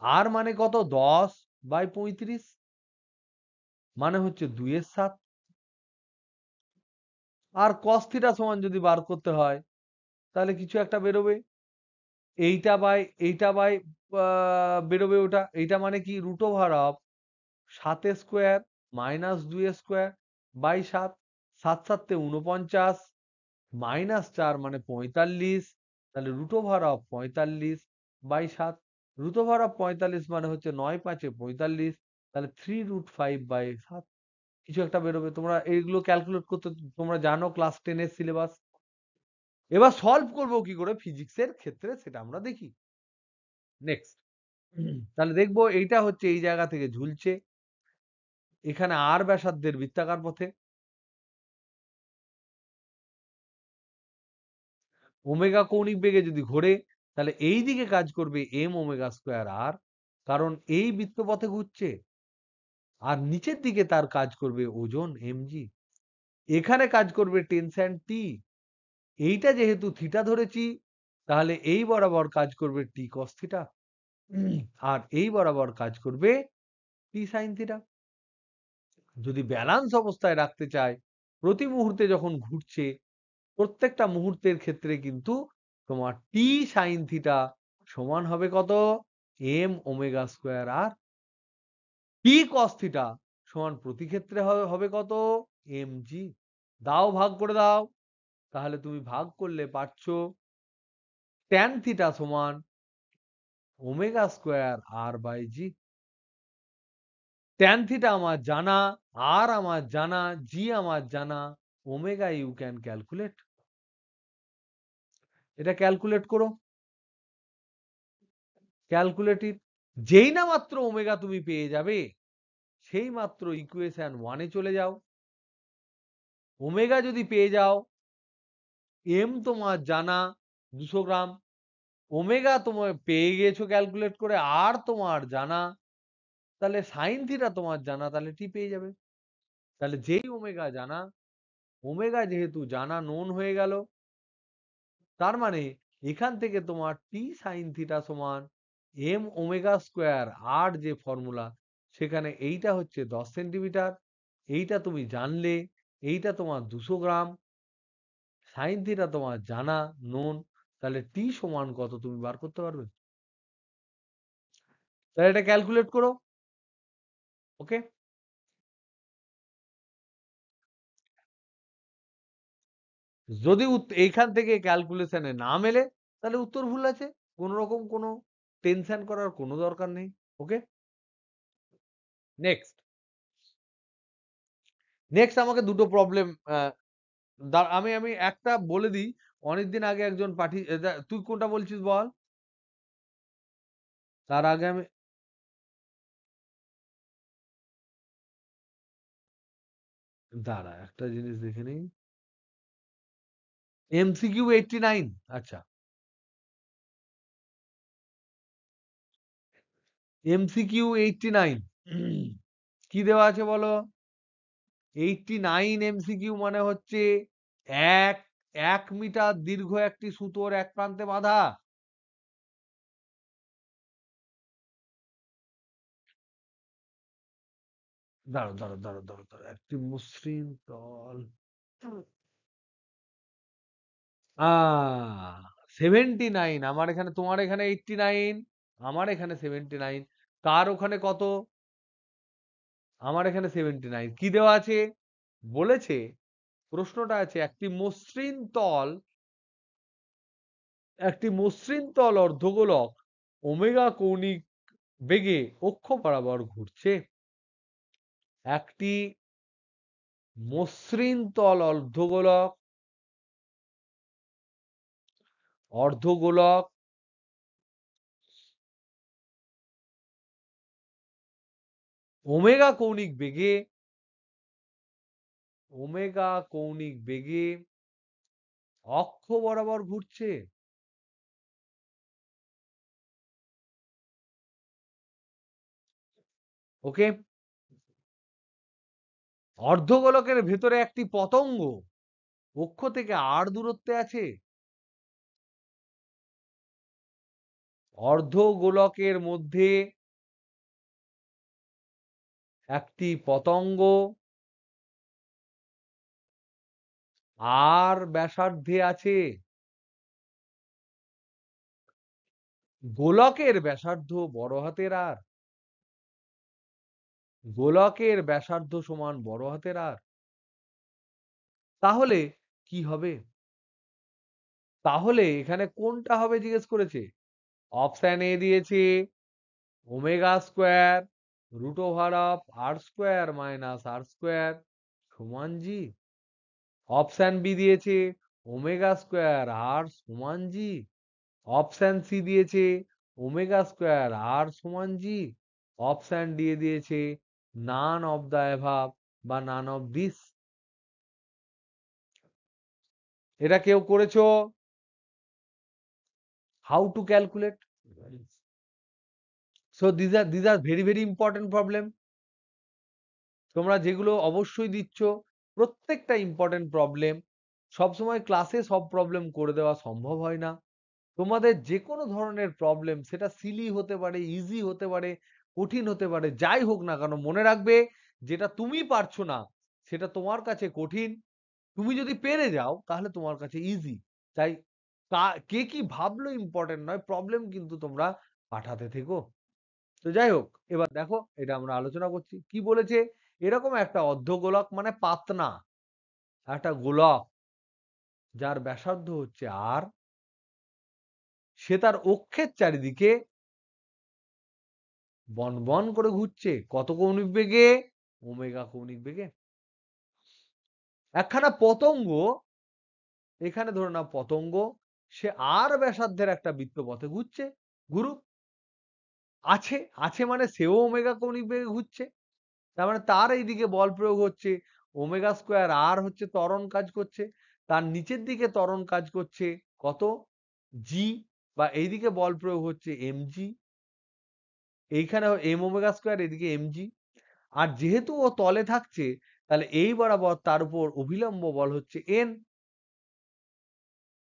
আর মানে কত? 10/35, মানে হচ্ছে 2/7। আর cos থিটা সমান যদি বার করতে হয়, তাহলে কিছু একটা বেরোবে। এইটা বাই বেরোবে ওটা। এইটা মানে কি? √Of 7 square minus 2 square by 7। 7 7 49 minus 4 মানে 45। তাহলে √অফ 45 বাই 7। √অফ 45 মানে হচ্ছে 9 5 45। তাহলে 3√5/7 কিছু একটা বেরোবে। তোমরা এইগুলো ক্যালকুলেট করতে তোমরা জানো ক্লাস 10 এর সিলেবাস। এবার সলভ করব কি করে ফিজিক্সের ক্ষেত্রে, সেটা আমরা দেখি নেক্সট। তাহলে দেখবো এইটা হচ্ছে এই জায়গা থেকে ঝুলছে, এখানে আর ব্যাসার্ধের বৃত্তাকার পথে ওমেগা কৌণিক বেগে যদি ঘোরে, তাহলে এই দিকে কাজ করবে এম ওমেগা স্কোয়ার আর, কারণ এই বৃত্তপথে ঘুরছে। আর নিচের দিকে তার কাজ করবে ওজন mg, এখানে কাজ করবে টেনশন টি। এইটা যেহেতু থিটা ধরেছি, তাহলে এই বরাবর কাজ করবে টি কস থিটা, আর এই বরাবর কাজ করবে টি সাইন থিটা। যদি ব্যালান্স অবস্থায় রাখতে চাই, প্রতি মুহূর্তে যখন ঘুরছে, প্রত্যেকটা মুহূর্তের ক্ষেত্রে কিন্তু তোমার টি সাইন থিটা সমান হবে কত? M omega square R. T cos theta সমান প্রতি ক্ষেত্রে হবে কত? M g. দাও, ভাগ করে দাও। তাহলে তুমি ভাগ করলে পাচ্ছো ট্যান থিটা সমান omega square R by g. Tan theta আমার জানা, আর আমার জানা, জি আমার জানা, ওমেগা ইউ ক্যান ক্যালকুলেট। এটা ক্যালকুলেট করো, ক্যালকুলেট ইট। যেই না মাত্র ওমেগা তুমি পেয়ে যাবে, সেই মাত্র ইকুয়েশন 1 এ চলে যাও। ওমেগা যদি পেয়ে যাও, এম তোমার জানা 200 গ্রাম, ওমেগা তোমার পেয়ে গেছো ক্যালকুলেট করে, আর তোমার জানা, তাহলে সাইন থিটা তোমার জানা, তাহলে টি পেয়ে যাবে। তাহলে যেই ওমেগা জানা, ওমেগা যেহেতু জানা নোন হয়ে গেল, তার মানে এখান থেকে তোমার টি সাইন থিটা সমান এম ওমেগা স্কোয়ার, আর যে ফর্মুলা, সেখানে এইটা হচ্ছে 10 সেন্টিমিটার, এইটা তুমি জানলে, এইটা তোমার 200 গ্রাম, সাইন থিটা তোমার জানা নোন, তাহলে টি সমান কত তুমি বার করতে পারবে। তাহলে এটা ক্যালকুলেট করো। ওকে, যদি এইখান থেকে ক্যালকুলেশনে না মেলে, তাহলে উত্তর ভুল আছে, কোন রকম কোনো টেনশন করার কোনো দরকার নেই। ওকে, নেক্সট। নেক্সট আমাকে দুটো প্রবলেম, আমি আমি একটা বলে দিই। অনেকদিন আগে একজন পাঠিয়ে, তুই কোনটা বলছিস বল, তার আগে আমি দাঁড়া একটা জিনিস দেখে নিই। এমসিকিউ 89, আচ্ছা, এমসিকিউ 89 কি দেওয়া আছে বলো। 89 এমসিকিউ মানে হচ্ছে এক 1 মিটার দীর্ঘ একটি সুতোর এক প্রান্তে বাঁধা। দাঁড়ো দাঁড়ো দাঁড়ো দাঁড়ো দাঁড়ো, একটি মসৃণ তল, 79, আমার এখানে, তোমার এখানে 89, আমার এখানে 79, কার ওখানে কত, আমার এখানে 79, কি দেওয়া আছে বলেছে, প্রশ্নটা আছে একটি মসৃণ তল অর্ধগোলক ওমেগা কৌণিক বেগে অক্ষ বরাবর ঘুরছে। একটি মসৃণ তল অর্ধগোলক ওমেগা কৌণিক বেগে, ওমেগা কৌণিক বেগে অক্ষ বরাবর ঘুরছে। ওকে, অর্ধগোলকের ভেতরে একটি পতঙ্গ অক্ষ থেকে আর দূরত্বে আছে। অর্ধগোলকের মধ্যে একটি পতঙ্গ আর ব্যাসার্ধে আছে। গোলকের ব্যাসার্ধ বড় হাতের আর, গোলকের ব্যাসার্ধ সমান বড় হাতের আর, তাহলে কি হবে, তাহলে এখানে কোনটা হবে জিজ্ঞেস করেছে। অপশন এ দিয়েছে omega square root over of R square minus R square সমান জি। অপশন বি দিয়েছে ওমেগা স্কোয়ার আর সমান জি। অপশন সি দিয়েছে ওমেগা স্কোয়ার আর সমান জি। অপশন ডি দিয়েছে নান অফ দ্য অ্যাভাব বা নান অফ দিস। এটা কেউ করেছো? How to calculate? So this are very very important problem. তোমরা যেগুলো অবশ্যই দিচ্ছ, প্রত্যেকটা ইম্পর্টেন্ট প্রবলেম। সবসময় ক্লাসে সব প্রবলেম করে দেওয়া সম্ভব হয় না। তোমাদের যে কোনো ধরনের প্রবলেম, সেটা সিলি হতে পারে, ইজি হতে পারে, কঠিন হতে পারে, যাই হোক না কেন, মনে রাখবে যেটা তুমি পারছো না সেটা তোমার কাছে কঠিন, তুমি যদি পেরে যাও তাহলে তোমার কাছে ইজি। তাই কে কি ভাবলো ইম্পর্টেন্ট নয়, প্রবলেম কিন্তু তোমরা পাঠাতে থেকো। তো যাই হোক, এবার দেখো এটা আমরা আলোচনা করছি কি বলেছে। এরকম একটা অর্ধগোলক মানে পাতনা একটা গোলক, যার ব্যাসার্ধ হচ্ছে আর, সে তার অক্ষের চারিদিকে বন বন করে ঘুরছে কত কৌণিক বেগে? ওমেগা কৌণিক বেগে। একখানা পতঙ্গ, এখানে ধরে নাও পতঙ্গ, সে আর ব্যাসার্ধের একটা বৃত্তপথে ঘুরছে, ঘুরুক। আছে, আছে মানে সেও ওমেগা কৌণিক বেগে ঘুরছে। তার মানে তার এইদিকে বল প্রয়োগ হচ্ছে ওমেগা স্কোয়ার আর হচ্ছে ত্বরণ কাজ করছে। তার নিচের দিকে ত্বরণ কাজ করছে কত? জি, বা এইদিকে বল প্রয়োগ হচ্ছে mg, এইখানে m ওমেগা স্কোয়ার, এদিকে mg। আর যেহেতু ও তলে থাকছে, তাহলে এই বরাবর তার উপর অভিলম্ব বল হচ্ছে n।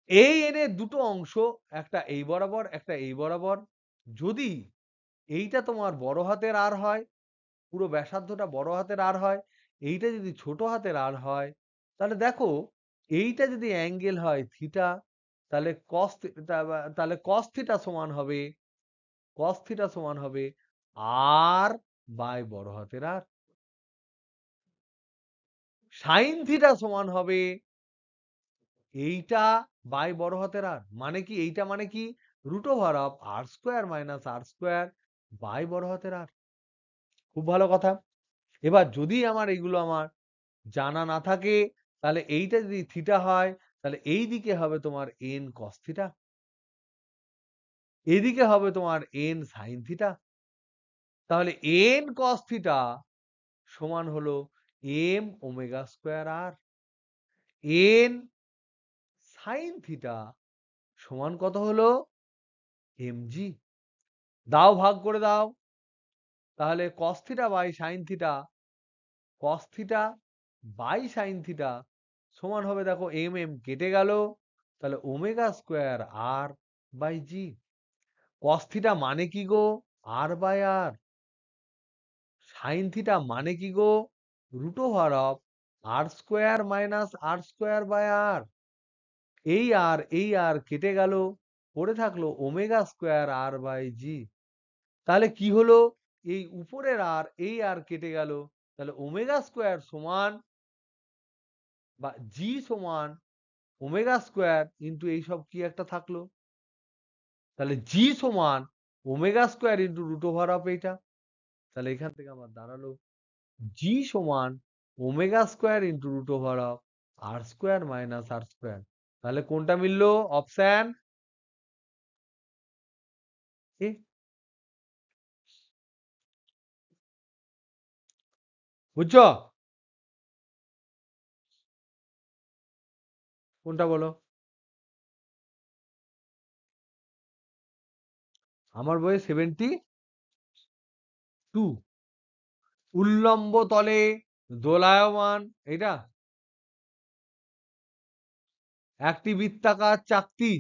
এই n এর দুটো অংশ, একটা এই বরাবর, একটা এই বরাবর। যদি এইটা তোমার বড় হাতের আর হয়, পুরো ব্যাসার্ধটা বড় হাতের আর হয়, এইটা যদি ছোট হাতের আর হয়, তাহলে দেখো এইটা যদি অ্যাঙ্গেল হয় থিটা, তাহলে তাহলে cos থিটা সমান হবে, cos থিটা সমান হবে আর বাই বড় হাতের আর। সাইন থিটা সমান হবে এইটা বাই বড় হাতের আর। মানে কি এইটা, মানে কি root over of R square minus R square by বড় হাতের আর। খুব ভালো কথা। এবার যদি আমার এগুলো আমার জানা না থাকে, তাহলে এইটা যদি থিটা হয়, তাহলে এই দিকে হবে তোমার n cos থিটা, এদিকে হবে তোমার n sin থিটা। তাহলে n cos থিটা সমান হলো m ওমেগা স্কোয়ার আর, n sin থিটা সমান কত হলো? mg। দাও ভাগ করে দাও, তাহলে cos theta by sin theta, cos theta by sin theta সমান হবে, দেখো m কেটে গেল, তাহলে omega square R by G. cos theta মানে কি গো? R by R. Sine theta মানে কি গো? Root over of R square minus R square by R. এই আর কেটে গেল, পড়ে থাকলো omega square R by G. তাহলে কি হলো? এই উপরের আর, এই আর কেটে গেল, তাহলে ওমেগা স্কোয়ার সমান বা জি সমান ওমেগা স্কোয়ার ইন্টু এইসব কি একটা থাকলো, তাহলে জি সমান omega square into root over of এইটা। তাহলে এখান থেকে আমার দাঁড়ালো জি সমান omega square into root over of R square minus R square. তাহলে কোনটা মিললো? Option A. বুঝছো? কোনটা বলো? আমার বইয়ে 72। উল্লম্ব তলে দোলায়মান, এটা একটি বৃত্তাকার চাকতি,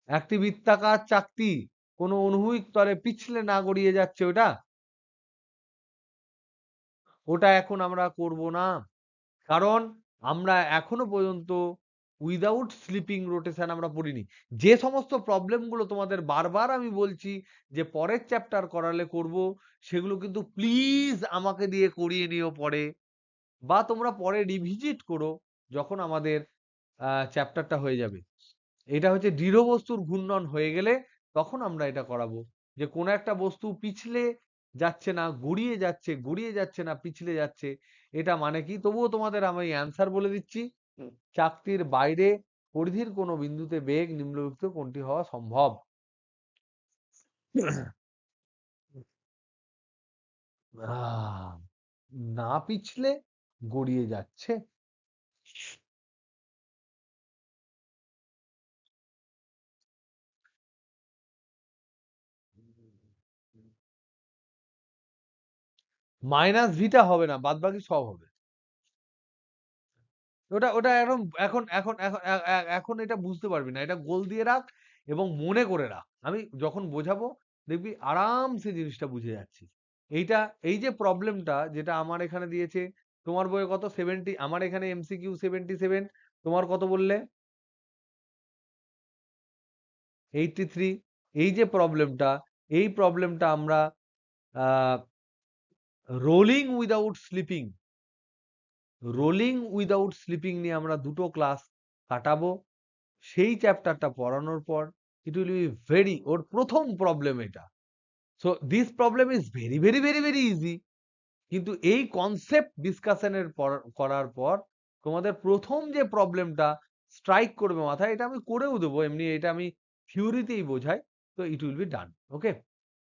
একটি বৃত্তাকার চাকতি কোনো অনুভূমিক তলে পিছলে না গড়িয়ে যাচ্ছে, ওটা ওটা এখন আমরা করব না। কারণ আমরা এখনো পর্যন্ত উইদাউট স্লিপিং রোটেশন আমরা পড়িনি। যে সমস্ত প্রবলেমগুলো তোমাদের বারবার আমি বলছি যে পরের চ্যাপ্টার করালে করব, সেগুলো কিন্তু প্লিজ আমাকে দিয়ে করিয়ে নিও পরে, বা তোমরা পরে রিভিজিট করো যখন আমাদের চ্যাপ্টারটা হয়ে যাবে। এটা হচ্ছে দৃঢ় বস্তুর ঘূর্ণন হয়ে গেলে তখন আমরা এটা করাবো, যে কোন একটা বস্তু পিছলে যাচ্ছে না, গড়িয়ে যাচ্ছে, গড়িয়ে যাচ্ছে না, পিছলে যাচ্ছে, এটা মানে কি। তবুও তোমাদের আমি অ্যান্সার বলে দিচ্ছি। চাকতির বাইরে পরিধির কোনো বিন্দুতে বেগ নিম্নলিখিত কোনটি হওয়া সম্ভব? আহ, না পিছলে গড়িয়ে যাচ্ছে। মাইনাস ভিটা হবে না, বাদ বাকি সব হবে। ওটা ওটা এখন এখন এখন এখন এখন এটা বুঝতে পারবি না, এটা গোল দিয়ে রাখ এবং মনে করে রাখ। আমি যখন বোঝাবো দেখবি আরামসে জিনিসটা বুঝে যাচ্ছি। এইটা, এই যে প্রবলেমটা যেটা আমার এখানে দিয়েছে, তোমার বইয়ে কত 70, আমার এখানে এমসিকিউ 77, তোমার কত বললে? 83। এই যে প্রবলেমটা, এই প্রবলেমটা আমরা rolling without sleeping, rolling without sleeping নিয়ে আমরা দুটো ক্লাস কাটাবো। সেই চ্যাপ্টারটা পড়ানোর পর ইট উইল বি ভেরি, ওর প্রথম প্রবলেম এটা, so this problem is very very very very easy. কিন্তু এই কনসেপ্ট ডিসকাশনের করার পর তোমাদের প্রথম যে প্রবলেমটা স্ট্রাইক করবে মাথায়, এটা আমি করেও দেবো, এমনি এটা আমি থিওরিতেই বোঝাই, তো it will be done. Okay,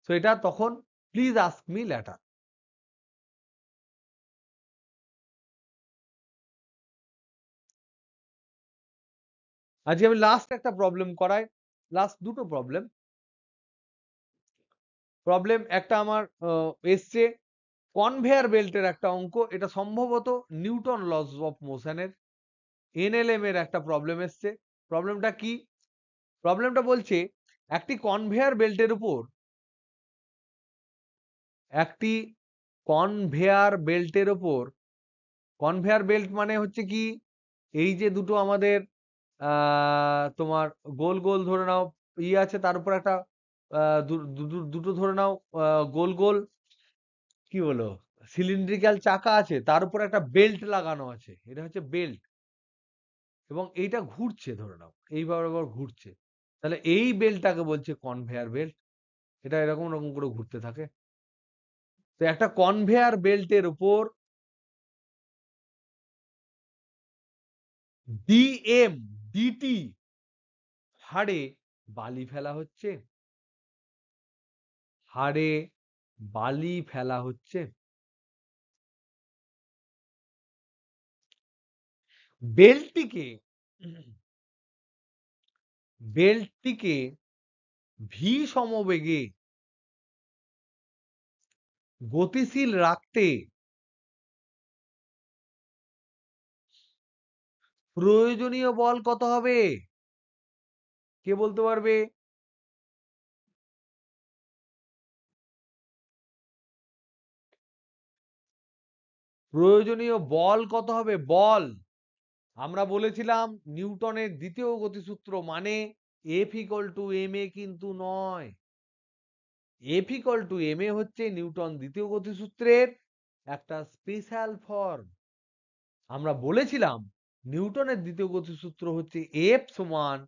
so এটা তখন প্লিজ আস্ক মি লেটার। আজকে আমি লাস্ট একটা প্রবলেম করাই, লাস্ট দুটো প্রবলেম। প্রবলেম একটা আমার এসছে কনভেয়ার বেল্টের একটা অঙ্ক, এটা সম্ভবত নিউটন লস অফ মোশনের এনএলএম এর একটা প্রবলেম এসছে। প্রবলেমটা কি? প্রবলেমটা বলছে একটি কনভেয়ার বেল্টের উপর, একটি কনভেয়ার বেল্টের উপর, কনভেয়ার বেল্ট মানে হচ্ছে কি, এই যে দুটো আমাদের তোমার গোল গোল ধরে নাও আছে, তার উপর একটা দুটো ধরে নাও গোল গোল কি বলো সিলিন্ড্রিক্যাল চাকা আছে, তার উপর একটা বেল্ট লাগানো আছে, এটা হচ্ছে বেল্ট, এবং এইটা ঘুরছে ধরে নাও এইভাবে আবার ঘুরছে, তাহলে এই বেল্টটাকে বলছে কনভেয়ার বেল্ট। এটা এরকম এরকম করে ঘুরতে থাকে। তো একটা কনভেয়ার বেল্টের উপর ডিএম ডিটি হারে বালি ফেলা হচ্ছে, হারে বালি ফেলা হচ্ছে। বেল্টটিকে বেল্টটিকে ভি সমবেগে গতিশীল রাখতে প্রয়োজনীয় বল কত হবে? কে বলতে পারবে? প্রয়োজনীয় বল কত হবে? বল আমরা বলেছিলাম নিউটনের দ্বিতীয় গতিসূত্র মানে F equal to M A কিন্তু নয়, F equal to M A হচ্ছে নিউটন দ্বিতীয় গতিসূত্রের একটা স্পেশাল ফর্ম। আমরা বলেছিলাম নিউটনের দ্বিতীয় গতিসূত্র হচ্ছে এফ সমান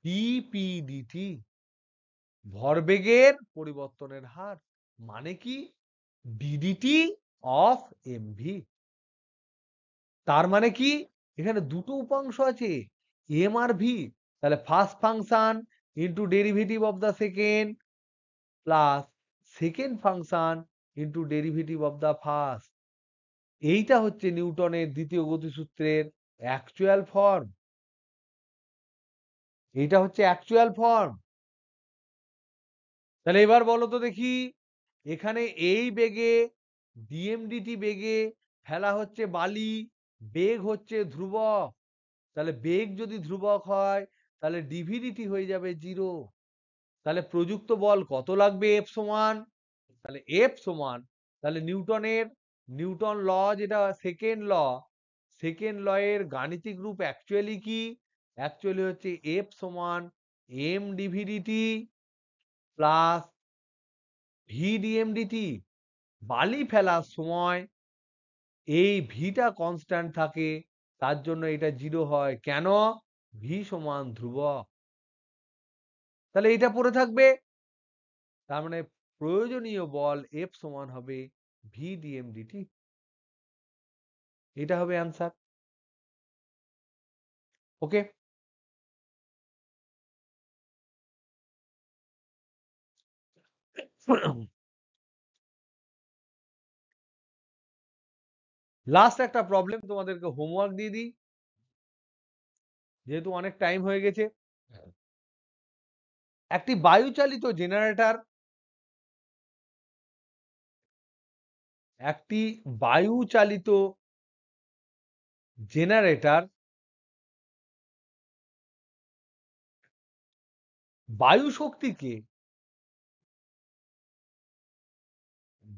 ডিপি ডিটি, ভরবেগের পরিবর্তনের হার, মানে কি ডিডিটি অফ এমভি। তার মানে কি এখানে দুটো উপাংশ আছে এম আর ভি, তাহলে first function into derivative of the second plus second function into derivative of the first, এইটা হচ্ছে নিউটনের দ্বিতীয় গতিসূত্রের অ্যাকচুয়াল ফর্ম। এইটা হচ্ছে অ্যাকচুয়াল ফর্ম। তাহলে এবার বলো তো দেখি, এখানে এই বেগে ডিএমডিটি বেগে ফেলা হচ্ছে বালি, বেগ হচ্ছে ধ্রুবক, তাহলে বেগ যদি ধ্রুবক হয় তাহলে ডিভিডিটি হয়ে যাবে 0। তাহলে প্রযুক্ত বল কত লাগবে? এফ সমান, তাহলে এফ সমান, তাহলে নিউটন ল যেটা সেকেন্ড ল এর গাণিতিক রূপ অ্যাকচুয়ালি কি? অ্যাকচুয়ালি হচ্ছে এফ সমান এম ডিভিডিটি প্লাস ভি ডিএমডিটি। বালি ফেলার সময় এই ভিটা কনস্ট্যান্ট থাকে, তার জন্য এটা 0 হয়। কেন? ভি সমান ধ্রুবক। তাহলে এটা পড়ে থাকবে, তার মানে প্রয়োজনীয় বল এফ সমান হবে ভি ডিএম ডিটি, এটা হবে অ্যান্সার। ওকে, লাস্ট একটা প্রবলেম তোমাদেরকে হোমওয়ার্ক দিয়ে দিই, যেহেতু অনেক টাইম হয়ে গেছে। একটি বায়ুচালিত জেনারেটর, একটি বায়ুচালিত জেনারেটর বায়ু শক্তিকে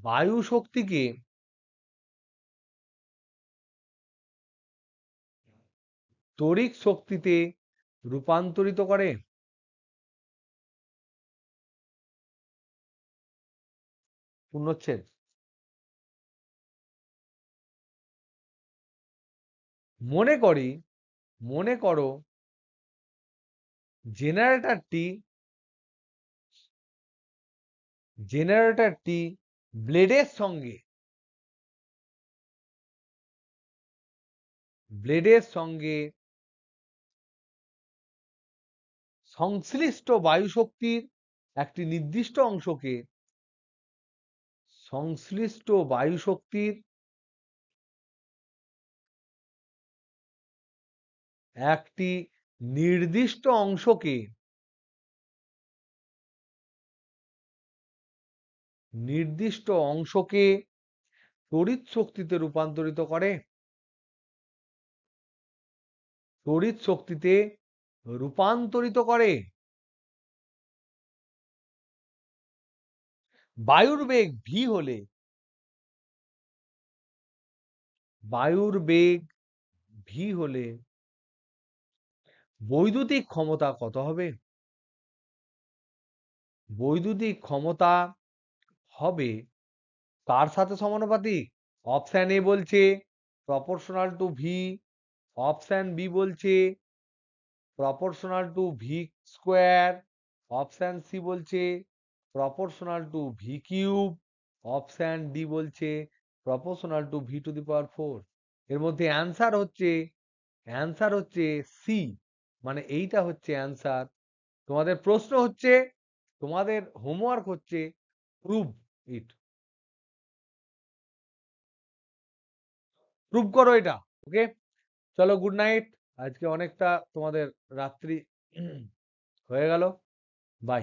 বায়ু শক্তিকে তড়িৎ শক্তিতে রূপান্তরিত করে। পূর্ণচ্ছেদ। মনে করো জেনারেটরটি জেনারেটরটি ব্লেডের সঙ্গে সংশ্লিষ্ট বায়ুশক্তির একটি নির্দিষ্ট অংশকে একটি নির্দিষ্ট অংশকে তড়িৎ শক্তিতে রূপান্তরিত করে। বায়ুর বেগ v হলে বৈদ্যুতিক ক্ষমতা কত হবে? বৈদ্যুতিক ক্ষমতা হবে কার সাথে সমানুপাতিক? অপশন এ বলছে proportional to V, option B বলছে proportional to V square, option C বলছে proportional to V cube, option D বলছে proportional to V to the power 4। এর মধ্যে অ্যান্সার হচ্ছে সি, মানে এইটা হচ্ছে অ্যান্সার। তোমাদের প্রশ্ন হচ্ছে, তোমাদের হোমওয়ার্ক হচ্ছে প্রুভ ইট, প্রুভ করো এটা। ওকে, চলো গুড নাইট। আজকে অনেকটা তোমাদের রাত্রি হয়ে গেল। বাই।